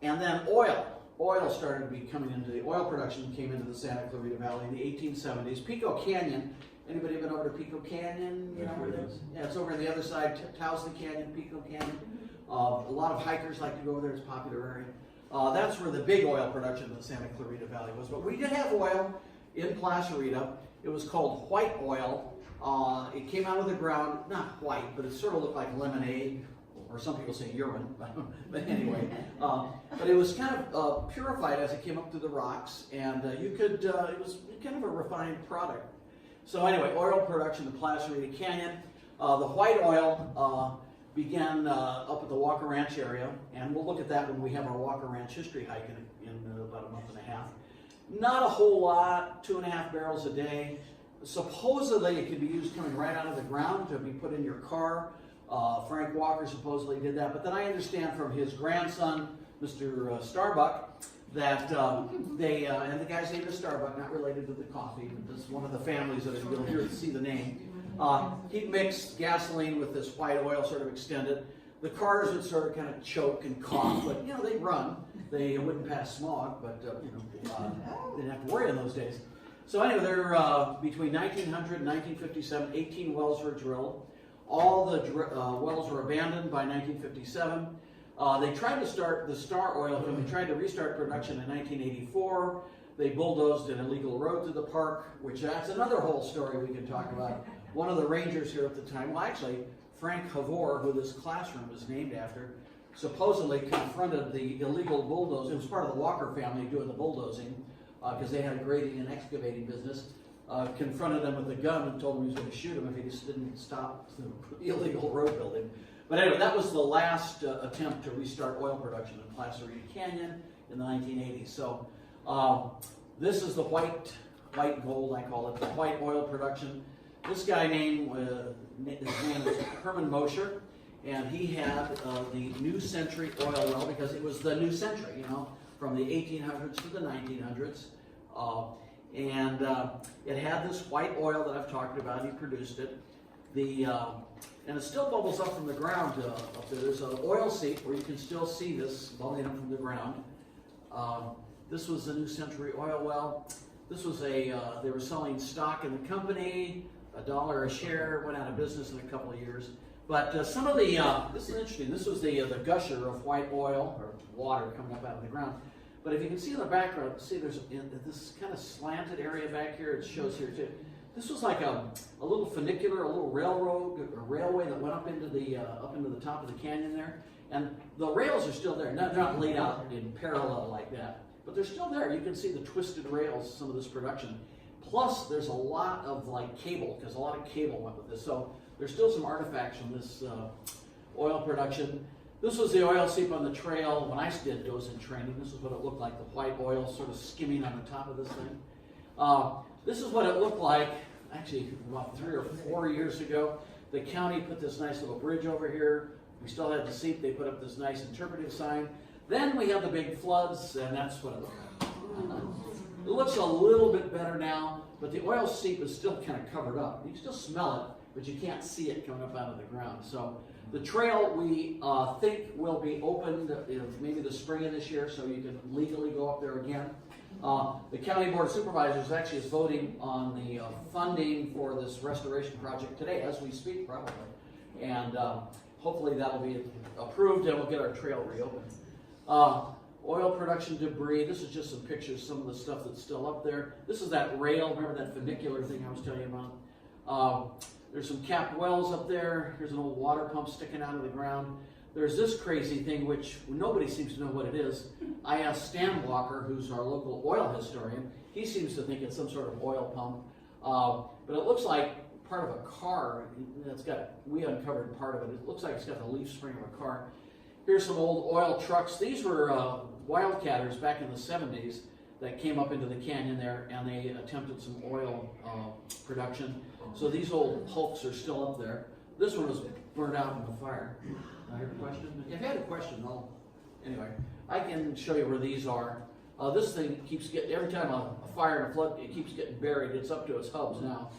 And then oil. Oil started to be coming into the oil production, came into the Santa Clarita Valley in the 1870s. Pico Canyon, anybody been over to Pico Canyon? You know where it is? Yeah, it's over on the other side, Towsley Canyon, Pico Canyon. A lot of hikers like to go over there, it's a popular area. That's where the big oil production in the Santa Clarita Valley was. But we did have oil in Placerita. It was called white oil. It came out of the ground, not white, but it sort of looked like lemonade, or some people say urine, but anyway. But it was kind of purified as it came up through the rocks, and you could, it was kind of a refined product. So anyway, oil production in Placerita Canyon. The white oil began up at the Walker Ranch area, and we'll look at that when we have our Walker Ranch history hike in about a month and a half. Not a whole lot, 2.5 barrels a day. Supposedly it could be used coming right out of the ground to be put in your car. Frank Walker supposedly did that, but then I understand from his grandson, Mr. Starbuck, that they, and the guy's name is Starbuck, not related to the coffee, but this is one of the families that you'll hear to see the name. He mixed gasoline with this white oil, sort of extended. The cars would sort of kind of choke and cough, but you know, they'd run. They wouldn't pass smog, but you know, they didn't have to worry in those days. So anyway, there between 1900 and 1957, 18 wells were drilled. All the wells were abandoned by 1957. They tried to start the Star Oil Company, tried to restart production in 1984. They bulldozed an illegal road through the park, which that's another whole story we can talk about. One of the rangers here at the time, well actually, Frank Havor, who this classroom is named after, supposedly confronted the illegal bulldozer. It was part of the Walker family doing the bulldozing, because they had a grading and excavating business. Confronted him with a gun and told him he was going to shoot him if he just didn't stop the illegal road building. But anyway, that was the last attempt to restart oil production in Placerita Canyon in the 1980s. So this is the white gold, I call it, the white oil production. This guy named, his name is Herman Mosher, and he had the New Century oil well because it was the new century, you know, from the 1800s to the 1900s. And it had this white oil that I've talked about. He produced it. And it still bubbles up from the ground up there. There's an oil seep where you can still see this bubbling up from the ground. This was the New Century oil well. This was they were selling stock in the company, $1 a share, went out of business in a couple of years. But some of the, this is interesting, this was the gusher of white oil, or water coming up out of the ground. But if you can see in the background, see there's this kind of slanted area back here, it shows here too. This was like a little funicular, a little railroad, or railway that went up into the top of the canyon there. And the rails are still there. They're not laid out in parallel like that, but they're still there. You can see the twisted rails, some of this production. Plus, there's a lot of like cable, because a lot of cable went with this. So there's still some artifacts from this oil production. This was the oil seep on the trail when I did docent training. This is what it looked like, the white oil sort of skimming on the top of this thing. This is what it looked like, actually, about 3 or 4 years ago. The county put this nice little bridge over here. We still had the seep. They put up this nice interpretive sign. Then we had the big floods, and that's what it looked like. It looks a little bit better now, but the oil seep is still kind of covered up. You can still smell it, but you can't see it coming up out of the ground. So the trail, we think, will be opened maybe the spring of this year, so you can legally go up there again. The County Board of Supervisors actually is voting on the funding for this restoration project today, as we speak, probably. And hopefully that'll be approved and we'll get our trail reopened. Oil production debris, this is just some pictures, some of the stuff that's still up there. This is that rail, remember that funicular thing I was telling you about? There's some capped wells up there. Here's an old water pump sticking out of the ground. There's this crazy thing, which nobody seems to know what it is. I asked Stan Walker, who's our local oil historian. He seems to think it's some sort of oil pump. But it looks like part of a car. We uncovered part of it. It looks like it's got the leaf spring of a car. Here's some old oil trucks. These were wildcatters back in the 70s that came up into the canyon there, and they attempted some oil production. So these old hulks are still up there. This one was burned out in the fire. I heard a question? If you had a question, anyway, I can show you where these are. This thing keeps getting, every time a fire and a flood, it keeps getting buried. It's up to its hubs now.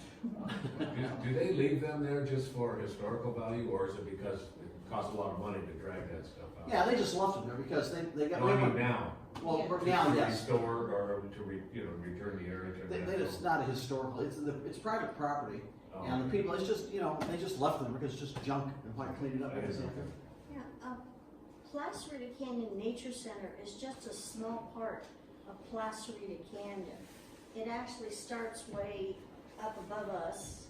Do they leave them there just for historical value, or is it because it costs a lot of money to drag that stuff out? Yeah, they just left them there because they got. No, I mean now. Well, To now, yes. restored or to return the area to. It's not a historical. It's private property, and the people. It's just they just left them because it's just junk and why clean it up. Yeah, Placerita Canyon Nature Center is just a small part of Placerita Canyon. It actually starts way up above us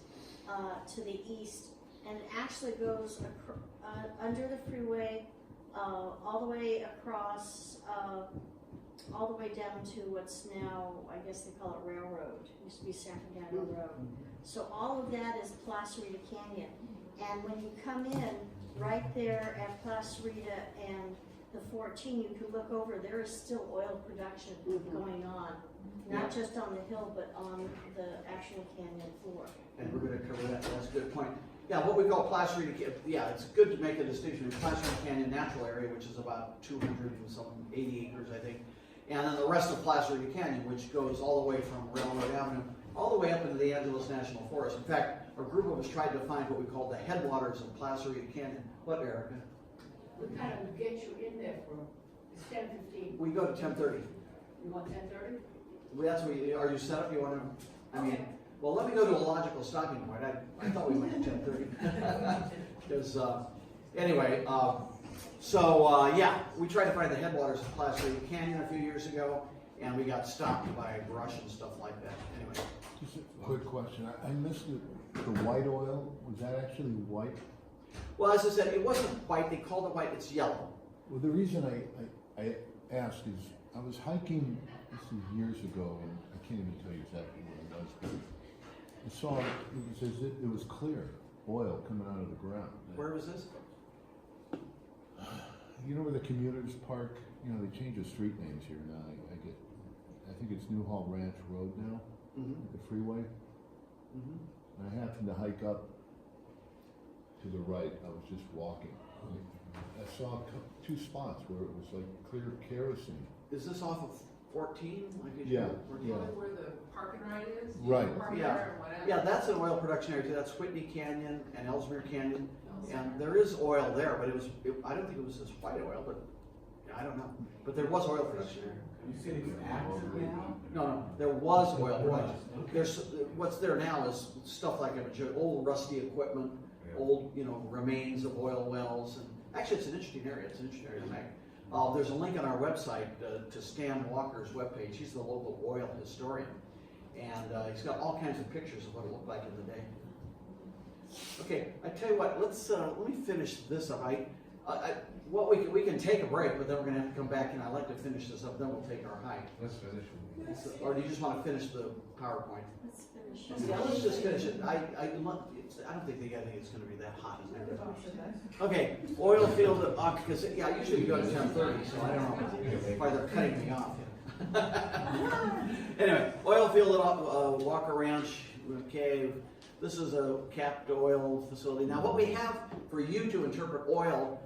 to the east, and actually goes under the freeway, all the way across, all the way down to what's now, I guess they call it Railroad. It used to be San Fernando Road. So all of that is Placerita Canyon. And when you come in, right there at Placerita and the 14, you can look over, there is still oil production going on. Not just on the hill, but on the actual canyon floor. And we're going to cover that. That's a good point. Yeah, what we call Placerita, yeah, it's good to make a distinction between Placerita Canyon Natural Area, which is about 280 acres, I think, and then the rest of Placerita Canyon, which goes all the way from Railroad Avenue all the way up into the Angeles National Forest. In fact, a group of us tried to find what we call the headwaters of Placerita Canyon. What, Erica? What time would get you in there for? It's 10:15. We go to 10:30. You want 10:30? That's what are you set up? You want to? I mean, well, let me go to a logical stopping point. I thought we went to 10:30. Because anyway, yeah, we tried to find the headwaters of Placerita Canyon a few years ago, and we got stopped by brush and stuff like that. Anyway, just a quick question. I missed the white oil. Was that actually white? well, as I said, it wasn't white. They called it white. It's yellow. Well, the reason I asked is I was hiking, this is years ago, and I can't even tell you exactly where it was, but I saw it was as if it was clear oil coming out of the ground. Where was this? You know where the commuters park? You know, they change the street names here now. I think it's Newhall Ranch Road now, the freeway. And I happened to hike up to the right. I was just walking. I saw two spots where it was like clear kerosene. Is this off of 14? Yeah. Where the park and ride is? Right. Yeah, that's an oil production area too. That's Whitney Canyon and Ellesmere Canyon. And there is oil there, but I don't think it was this white oil, but I don't know. But there was oil production there. You said it's active now? No, there was oil production. There's what's there now is stuff like old rusty equipment, old remains of oil wells, and actually it's an interesting area. It's an interesting area to make. There's a link on our website to Stan Walker's webpage. He's the local oil historian, and he's got all kinds of pictures of what it looked like in the day. Okay, I tell you what. Let me finish this up. We can take a break, but then we're going to have to come back, and I'd like to finish this up. Then we'll take our hike. Let's finish it. Or do you just want to finish the PowerPoint? Let's finish it. Yeah, let's just finish it. I don't think they think it's going to be that hot in there. Okay, oil field because usually we go to 10:30, so I don't know why they're cutting me off. Anyway, oil field Walker Ranch. Okay, this is a capped oil facility. Now, what we have for you to interpret oil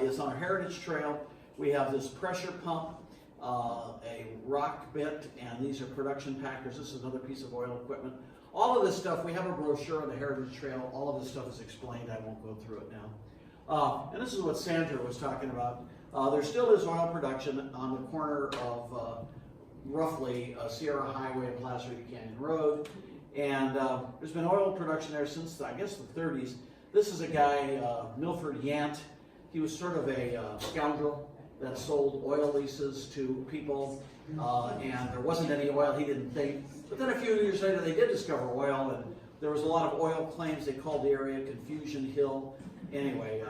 is on our Heritage Trail. We have this pressure pump, a rock bit, and these are production packers. This is another piece of oil equipment. All of this stuff, we have a brochure on the Heritage Trail. All of this stuff is explained. I won't go through it now. And this is what Sandra was talking about. There still is oil production on the corner of roughly Sierra Highway and Placerita Canyon Road. And there's been oil production there since, I guess, the 30s. This is a guy, Milford Yant. He was sort of a scoundrel that sold oil leases to people, and there wasn't any oil, he didn't think. But then a few years later, they did discover oil, and there was a lot of oil claims. They called the area Confusion Hill. Anyway,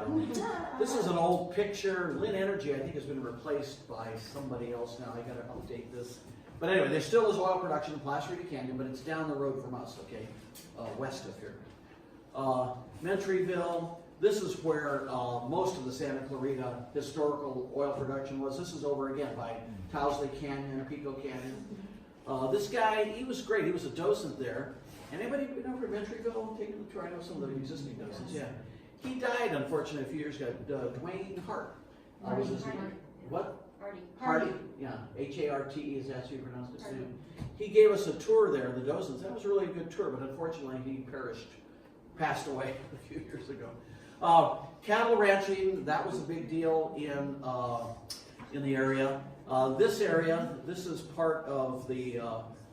this is an old picture. Lynn Energy, I think, has been replaced by somebody else now. I got to update this. But anyway, there still is oil production in Placerita Canyon, but it's down the road from us, okay, west of here. Mentryville, This is where most of the Santa Clarita historical oil production was. This is over again by Towsley Canyon, Pico Canyon. This guy, he was great. He was a docent there. And anybody been over to Ventryville taking the tour? I know some of the existing docents, yeah. He died, unfortunately, a few years ago. Dwayne Hart. Was his name? What? Hardy. Yeah, H-A-R-T-E is that's how you pronounce his name. He gave us a tour there, the docents. That was really a good tour, but unfortunately he passed away a few years ago. Cattle ranching, that was a big deal in the area. This area, this is part of the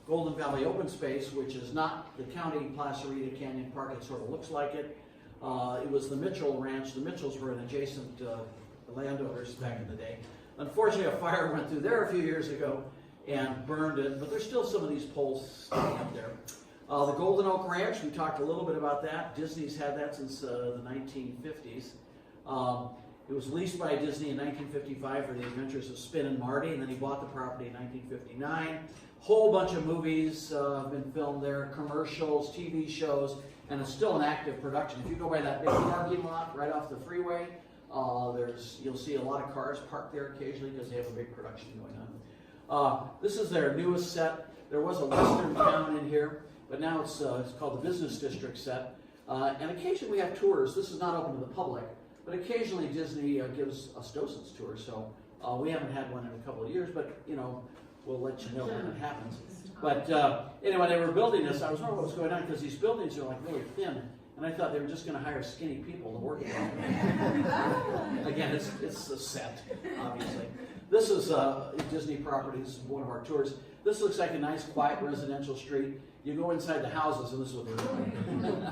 Golden Valley Open Space, which is not the county Placerita Canyon Park. It sort of looks like it. It was the Mitchell Ranch. The Mitchells were an adjacent landowners back in the day. Unfortunately, a fire went through there a few years ago and burned it, but there's still some of these poles standing up there. The Golden Oak Ranch, we talked a little bit about that. Disney's had that since the 1950s. It was leased by Disney in 1955 for the Adventures of Spin and Marty, and then he bought the property in 1959. Whole bunch of movies have been filmed there, commercials, TV shows, and it's still an active production. If you go by that big parking lot right off the freeway, you'll see a lot of cars parked there occasionally because they have a big production going on. This is their newest set. There was a western town in here, but now it's called the Business District set. And occasionally we have tours. This is not open to the public, but occasionally Disney gives us docents tours. So we haven't had one in a couple of years, but we'll let you know when it happens. But anyway, they were building this. I was wondering what was going on because these buildings are like really thin. And I thought they were just going to hire skinny people to work there. Again, it's a set, obviously. This is Disney Properties, one of our tours. This looks like a nice, quiet residential street. You go inside the houses, and this is what they're doing.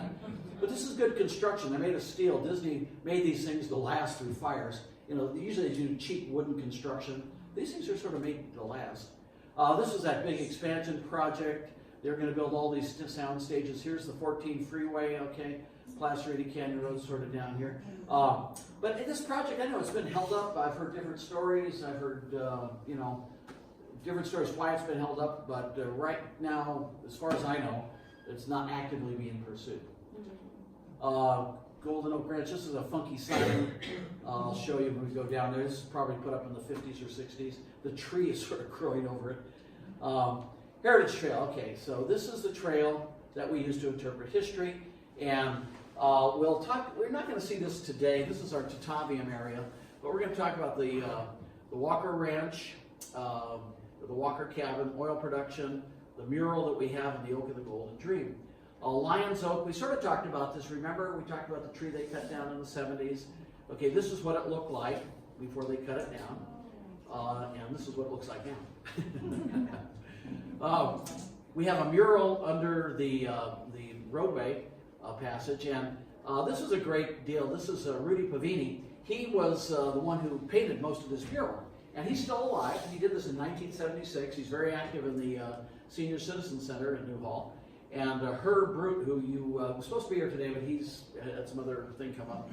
But this is good construction. They're made of steel. Disney made these things to last through fires. Usually they do cheap wooden construction. These things are sort of made to last. This is that big expansion project. They're going to build all these sound stages. Here's the 14 freeway, okay. Placerita Canyon Road sort of down here. But in this project, I know it's been held up. I've heard different stories. I've heard, different stories why it's been held up. But right now, as far as I know, it's not actively being pursued. Golden Oak Ranch, this is a funky sign. I'll show you when we go down there. This is probably put up in the 50s or 60s. The tree is sort of growing over it. Heritage Trail, okay, so this is the trail that we use to interpret history, and we're not going to see this today. This is our Tatavium area, but we're going to talk about the Walker Ranch, the Walker Cabin, oil production, the mural that we have in the Oak of the Golden Dream. Lion's Oak, we sort of talked about this. Remember, we talked about the tree they cut down in the 70s. Okay, this is what it looked like before they cut it down, and this is what it looks like now. We have a mural under the roadway passage, and this is a great deal. This is Rudy Pavini. He was the one who painted most of this mural, and he's still alive. He did this in 1976. He's very active in the Senior Citizen Center in Newhall. And Herb Brute, who was supposed to be here today, but he's had some other thing come up.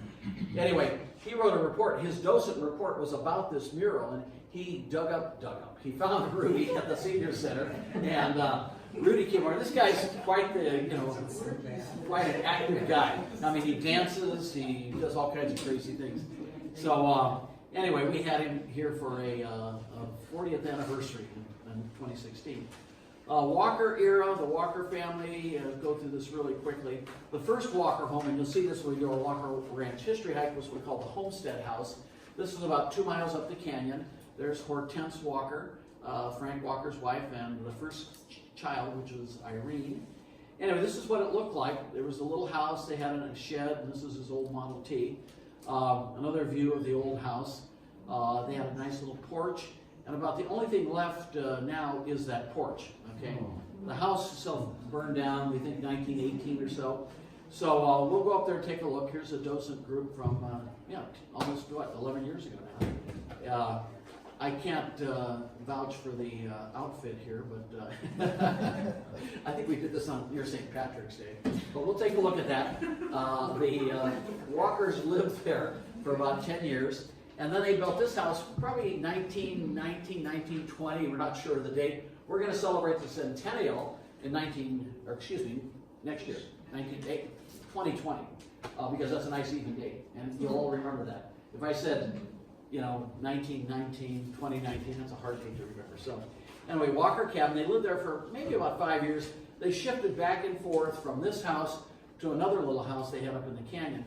Anyway, he wrote a report. His docent report was about this mural, and he dug up. He found Rudy at the Senior Center, and Rudy came over. This guy's quite quite an active guy. I mean, he dances, he does all kinds of crazy things. So anyway, we had him here for a 40th anniversary in 2016. Walker era, the Walker family, go through this really quickly. The first Walker home, and you'll see this when we do our Walker Ranch history hike, was what we call the Homestead House. This is about 2 miles up the canyon. There's Hortense Walker, Frank Walker's wife, and the first child, which was Irene. Anyway, this is what it looked like. There was a little house, they had a shed, and this is his old Model T. Another view of the old house. They had a nice little porch. And about the only thing left now is that porch, okay? The house itself burned down, we think 1918 or so. So we'll go up there and take a look. Here's a docent group from, almost, 11 years ago now. I can't vouch for the outfit here, but I think we did this near St. Patrick's Day. But we'll take a look at that. The Walkers lived there for about 10 years. And then they built this house, probably 1919, 1920, we're not sure of the date. We're going to celebrate the centennial in next year, 2020, because that's a nice even date, and you'll all remember that. If I said, 1919, 2019, that's a hard date to remember. So anyway, Walker Cabin, they lived there for maybe about 5 years. They shifted back and forth from this house to another little house they had up in the canyon.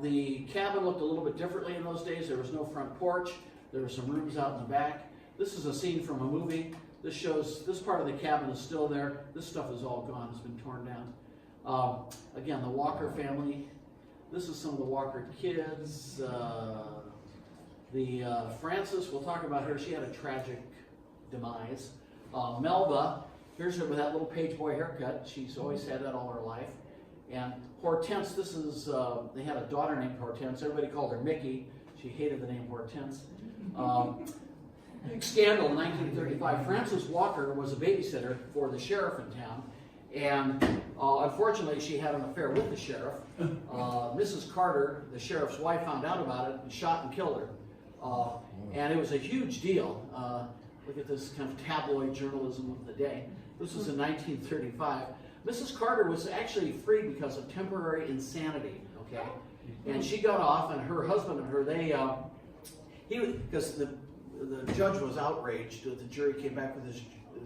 The cabin looked a little bit differently in those days. There was no front porch. There were some rooms out in the back. This is a scene from a movie. This shows, this part of the cabin is still there. This stuff is all gone, it's been torn down. Again, the Walker family. This is some of the Walker kids. Frances, we'll talk about her. She had a tragic demise. Melba, here's her with that little page boy haircut. She's always had that all her life. And Hortense, this is, they had a daughter named Hortense. Everybody called her Mickey. She hated the name Hortense. Big scandal in 1935. Frances Walker was a babysitter for the sheriff in town. And unfortunately, she had an affair with the sheriff. Mrs. Carter, the sheriff's wife, found out about it and shot and killed her. And it was a huge deal. Look at this kind of tabloid journalism of the day. This was in 1935. Mrs. Carter was actually freed because of temporary insanity, okay? And she got off, and her husband and her, because the judge was outraged that the jury came back with his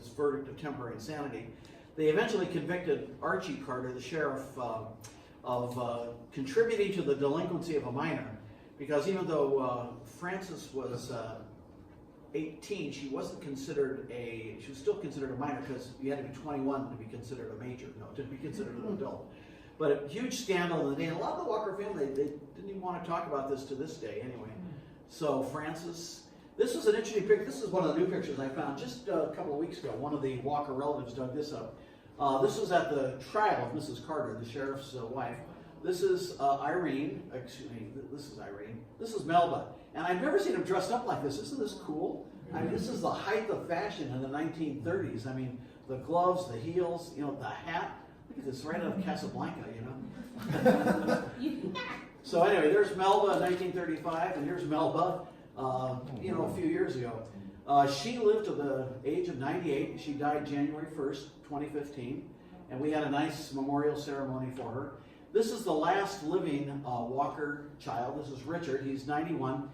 verdict of temporary insanity. They eventually convicted Archie Carter, the sheriff, of contributing to the delinquency of a minor, because even though Frances was 18, she wasn't considered she was still considered a minor, because you had to be 21 to be considered a major, to be considered an adult. But a huge scandal in the day, and a lot of the Walker family, they didn't even want to talk about this to this day anyway. So Frances, this was an interesting picture. This is one of the new pictures I found just a couple of weeks ago. One of the Walker relatives dug this up. This was at the trial of Mrs. Carter, the sheriff's wife. This is Irene, excuse me, this is Irene. This is Melba. And I've never seen them dressed up like this. Isn't this cool? I mean, this is the height of fashion in the 1930s. I mean, the gloves, the heels, the hat. Look at this, right out of Casablanca, So anyway, there's Melba in 1935, and here's Melba, a few years ago. She lived to the age of 98. She died January 1st, 2015, and we had a nice memorial ceremony for her. This is the last living Walker child. This is Richard. He's 91.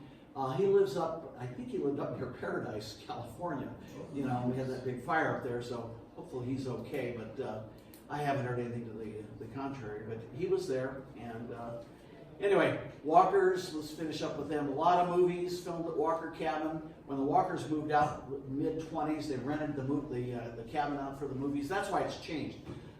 He lives up, I think he lived up near Paradise, California. We had that big fire up there, so hopefully he's okay, but I haven't heard anything to the contrary, but he was there. And anyway, Walkers, let's finish up with them. A lot of movies filmed at Walker Cabin. When the Walkers moved out mid-20s, they rented the cabin out for the movies. That's why it's changed.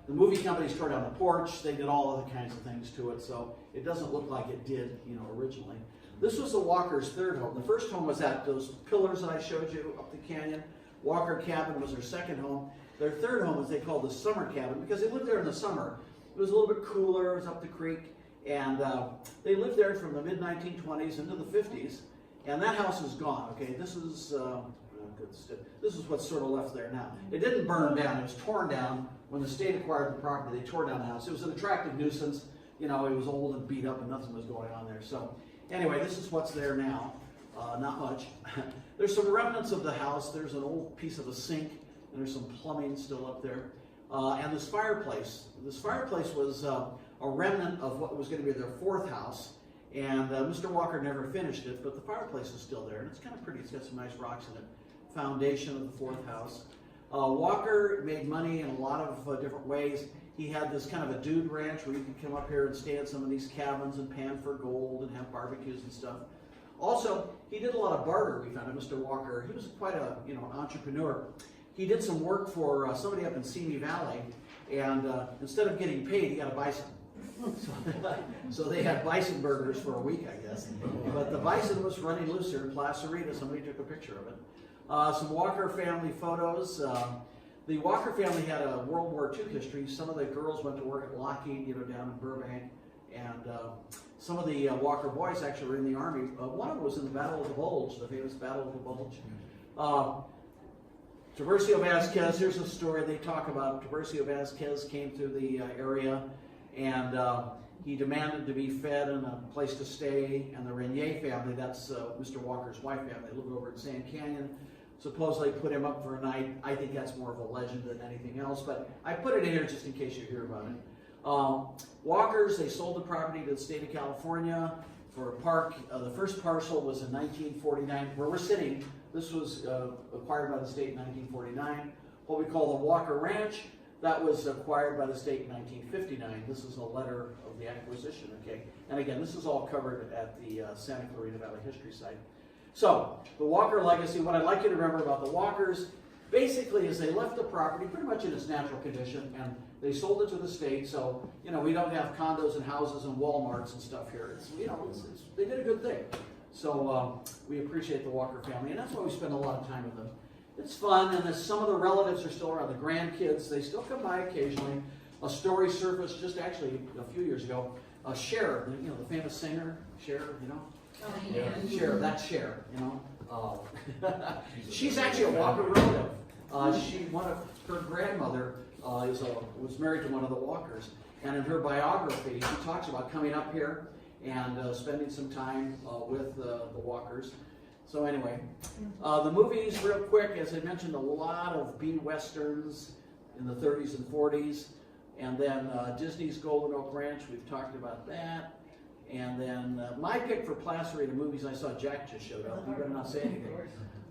The movie companies tore down the porch. They did all other kinds of things to it, so it doesn't look like it did, originally. This was the Walker's third home. The first home was at those pillars that I showed you up the canyon. Walker Cabin was their second home. Their third home is they called the summer cabin, because they lived there in the summer. It was a little bit cooler. It was up the creek, and they lived there from the mid-1920s into the 50s. And that house is gone. Okay, this is what's sort of left there now. It didn't burn down. It was torn down when the state acquired the property. They tore down the house. It was an attractive nuisance. It was old and beat up, and nothing was going on there. So anyway, this is what's there now. Not much. There's some remnants of the house. There's an old piece of a sink, and there's some plumbing still up there. And this fireplace. This fireplace was a remnant of what was going to be their fourth house. And Mr. Walker never finished it, but the fireplace is still there, and it's kind of pretty. It's got some nice rocks in it. Foundation of the fourth house. Walker made money in a lot of different ways. He had this kind of a dude ranch where you could come up here and stay at some of these cabins and pan for gold and have barbecues and stuff. Also, he did a lot of barter. We found out Mr. Walker. He was quite an entrepreneur. He did some work for somebody up in Simi Valley, and instead of getting paid, he got a bison. So they had bison burgers for a week, I guess. But the bison was running loose here in Placerita. Somebody took a picture of it. Some Walker family photos. The Walker family had a World War II history. Some of the girls went to work at Lockheed, down in Burbank. And some of the Walker boys actually were in the Army. One of them was in the Battle of the Bulge, the famous Battle of the Bulge. Tiburcio Vasquez, here's a story they talk about. Tiburcio Vasquez came through the area, and he demanded to be fed and a place to stay. And the Renier family, that's Mr. Walker's wife family, they lived over in Sand Canyon, supposedly put him up for a night. I think that's more of a legend than anything else, but I put it in here just in case you hear about it. Walkers, they sold the property to the state of California for a park. The first parcel was in 1949, where we're sitting. This was acquired by the state in 1949. What we call the Walker Ranch, that was acquired by the state in 1959. This is a letter of the acquisition, okay? And again, this is all covered at the Santa Clarita Valley History Site. So, the Walker legacy, what I'd like you to remember about the Walkers, basically is they left the property pretty much in its natural condition, and they sold it to the state, so, you know, we don't have condos and houses and Walmarts and stuff here. It's, you know, they did a good thing. So, we appreciate the Walker family, and that's why we spend a lot of time with them. It's fun, and some of the relatives are still around, the grandkids, they still come by occasionally. A story surfaced just actually a few years ago. Cher, you know, the famous singer, Cher, you know? Oh, yeah. Cher, that's Cher, you know? She's actually a Walker relative. One of her grandmother was married to one of the Walkers, and in her biography, she talks about coming up here and spending some time with the Walkers. So anyway, the movies, real quick, as I mentioned, a lot of B-westerns in the 30s and 40s, and then Disney's Golden Oak Ranch, we've talked about that. And then my pick for Placerita movies, I saw Jack just showed up. You better not say anything.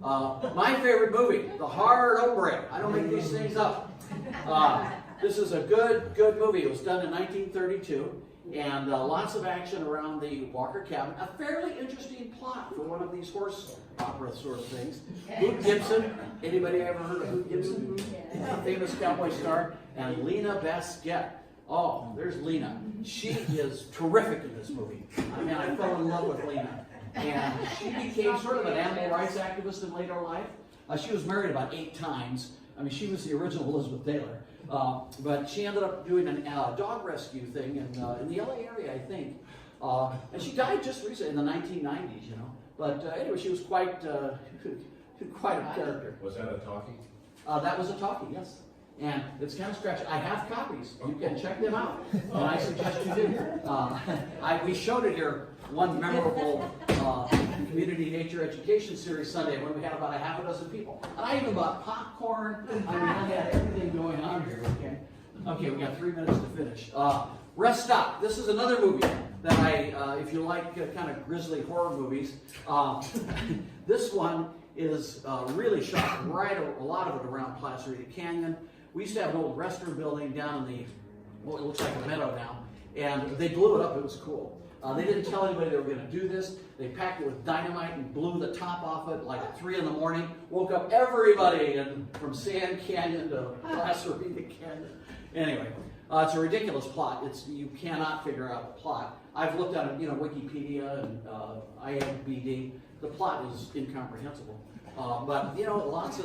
My favorite movie, The Hard Hombre. I don't make these things up. This is a good movie. It was done in 1932, and lots of action around the Walker cabin. A fairly interesting plot for one of these horse opera sort of things. Hoot Gibson. Anybody ever heard of Hoot Gibson? Yeah, famous cowboy star. And Lena Basquette. Oh, there's Lena. She is terrific in this movie. I mean, I fell in love with Lena. And she became sort of an animal rights activist in later life. She was married about 8 times. I mean, she was the original Elizabeth Taylor. But she ended up doing a dog rescue thing in the LA area, I think. And she died just recently in the 1990s, you know. But anyway, she was quite a character. Was that a talkie? That was a talkie, yes. And it's kind of scratchy. I have copies. You can check them out. And I suggest you do. We showed it here one memorable community nature education series Sunday when we had about 6 people. And I even bought popcorn. I mean, I had everything going on here, okay? Okay, we got 3 minutes to finish. Rest Stop. This is another movie that if you like kind of grisly horror movies, this one is really shot a lot of it around Placerita Canyon. We used to have an old restaurant building down in it looks like a meadow now, and they blew it up. It was cool. They didn't tell anybody they were going to do this. They packed it with dynamite and blew the top off it like at 3 in the morning. Woke up everybody from Sand Canyon to Placerita Canyon. Anyway, it's a ridiculous plot. You cannot figure out the plot. I've looked at it, Wikipedia and IMDb. The plot is incomprehensible. But lots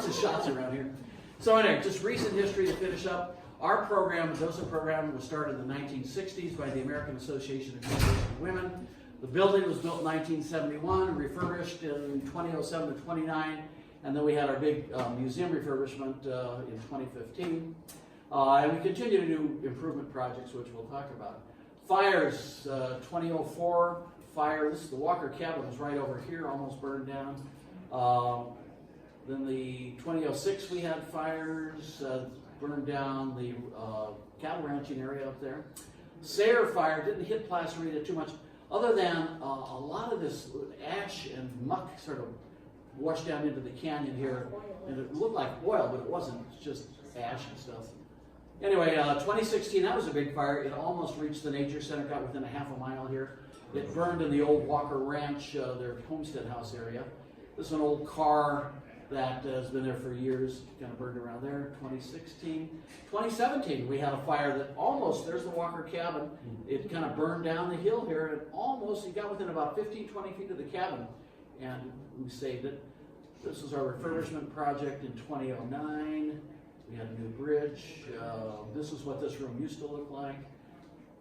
of shots around here. So anyway, just recent history to finish up. Our program, the Docent program, was started in the 1960s by the American Association of University Women. The building was built in 1971, refurbished in 2007 to 29, and then we had our big museum refurbishment in 2015. And we continue to do improvement projects, which we'll talk about. Fires, 2004 fire. This is the Walker cabin was right over here, almost burned down. Then the 2006 we had fires, burned down the cattle ranching area up there. Sayre fire didn't hit Placerita too much, other than a lot of this ash and muck sort of washed down into the canyon here, and it looked like oil, but it wasn't. It's just ash and stuff. Anyway, 2016, that was a big fire. It almost reached the nature center, got within a half a mile here. It burned in the old Walker Ranch, their homestead house area. This is an old car that has been there for years, kind of burned around there. 2016. 2017, we had a fire that there's the Walker cabin. It kind of burned down the hill here, and it got within about 15, 20 feet of the cabin, and we saved it. This is our refurbishment project in 2009. We had a new bridge. This is what this room used to look like.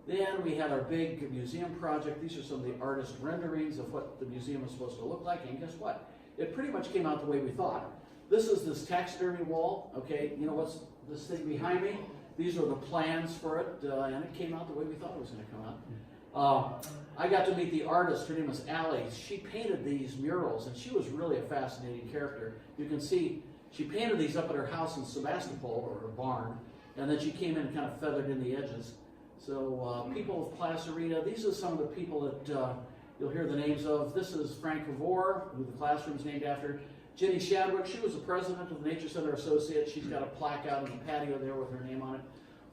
Then we had our big museum project. These are some of the artist renderings of what the museum was supposed to look like, and guess what? It pretty much came out the way we thought. This is this taxidermy wall, okay? You know what's this thing behind me? These are the plans for it, and it came out the way we thought it was going to come out. I got to meet the artist. Her name was Allie. She painted these murals, and she was really a fascinating character. You can see she painted these up at her house in Sebastopol, or her barn, and then she came in and kind of feathered in the edges. So people of Placerita, these are some of the people that you'll hear the names of. This is Frank Cavor, who the classroom's named after. Jenny Shadwick, she was the president of the Nature Center Associates. She's got a plaque out in the patio there with her name on it.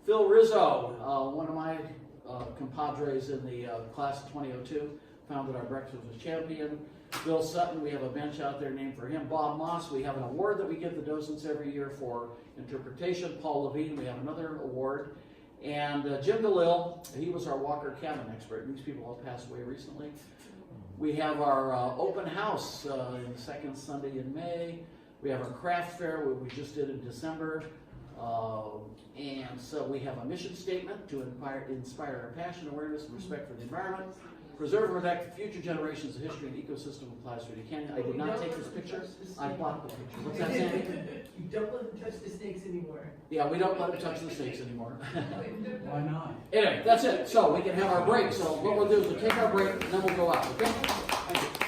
Phil Rizzo, one of my compadres in the class of 2002, founded our Breakfast with Champion. Bill Sutton, we have a bench out there named for him. Bob Moss, we have an award that we give the docents every year for interpretation. Paul Levine, we have another award. And Jim DeLille, he was our Walker cabin expert. These people all passed away recently. We have our open house in the second Sunday in May. We have our craft fair, which we just did in December. And so we have a mission statement to inspire our passion, awareness, and respect for the environment. Preserve and protect future generations of history and ecosystem of Placerita Canyon. I did not take this picture. I bought the picture. What's that, Sandy? You don't let them touch the snakes anymore. Yeah, we don't let them touch the snakes anymore. Why not? Anyway, that's it. So we can have our break. So what we'll do is we'll take our break and then we'll go out. Okay? Thank you.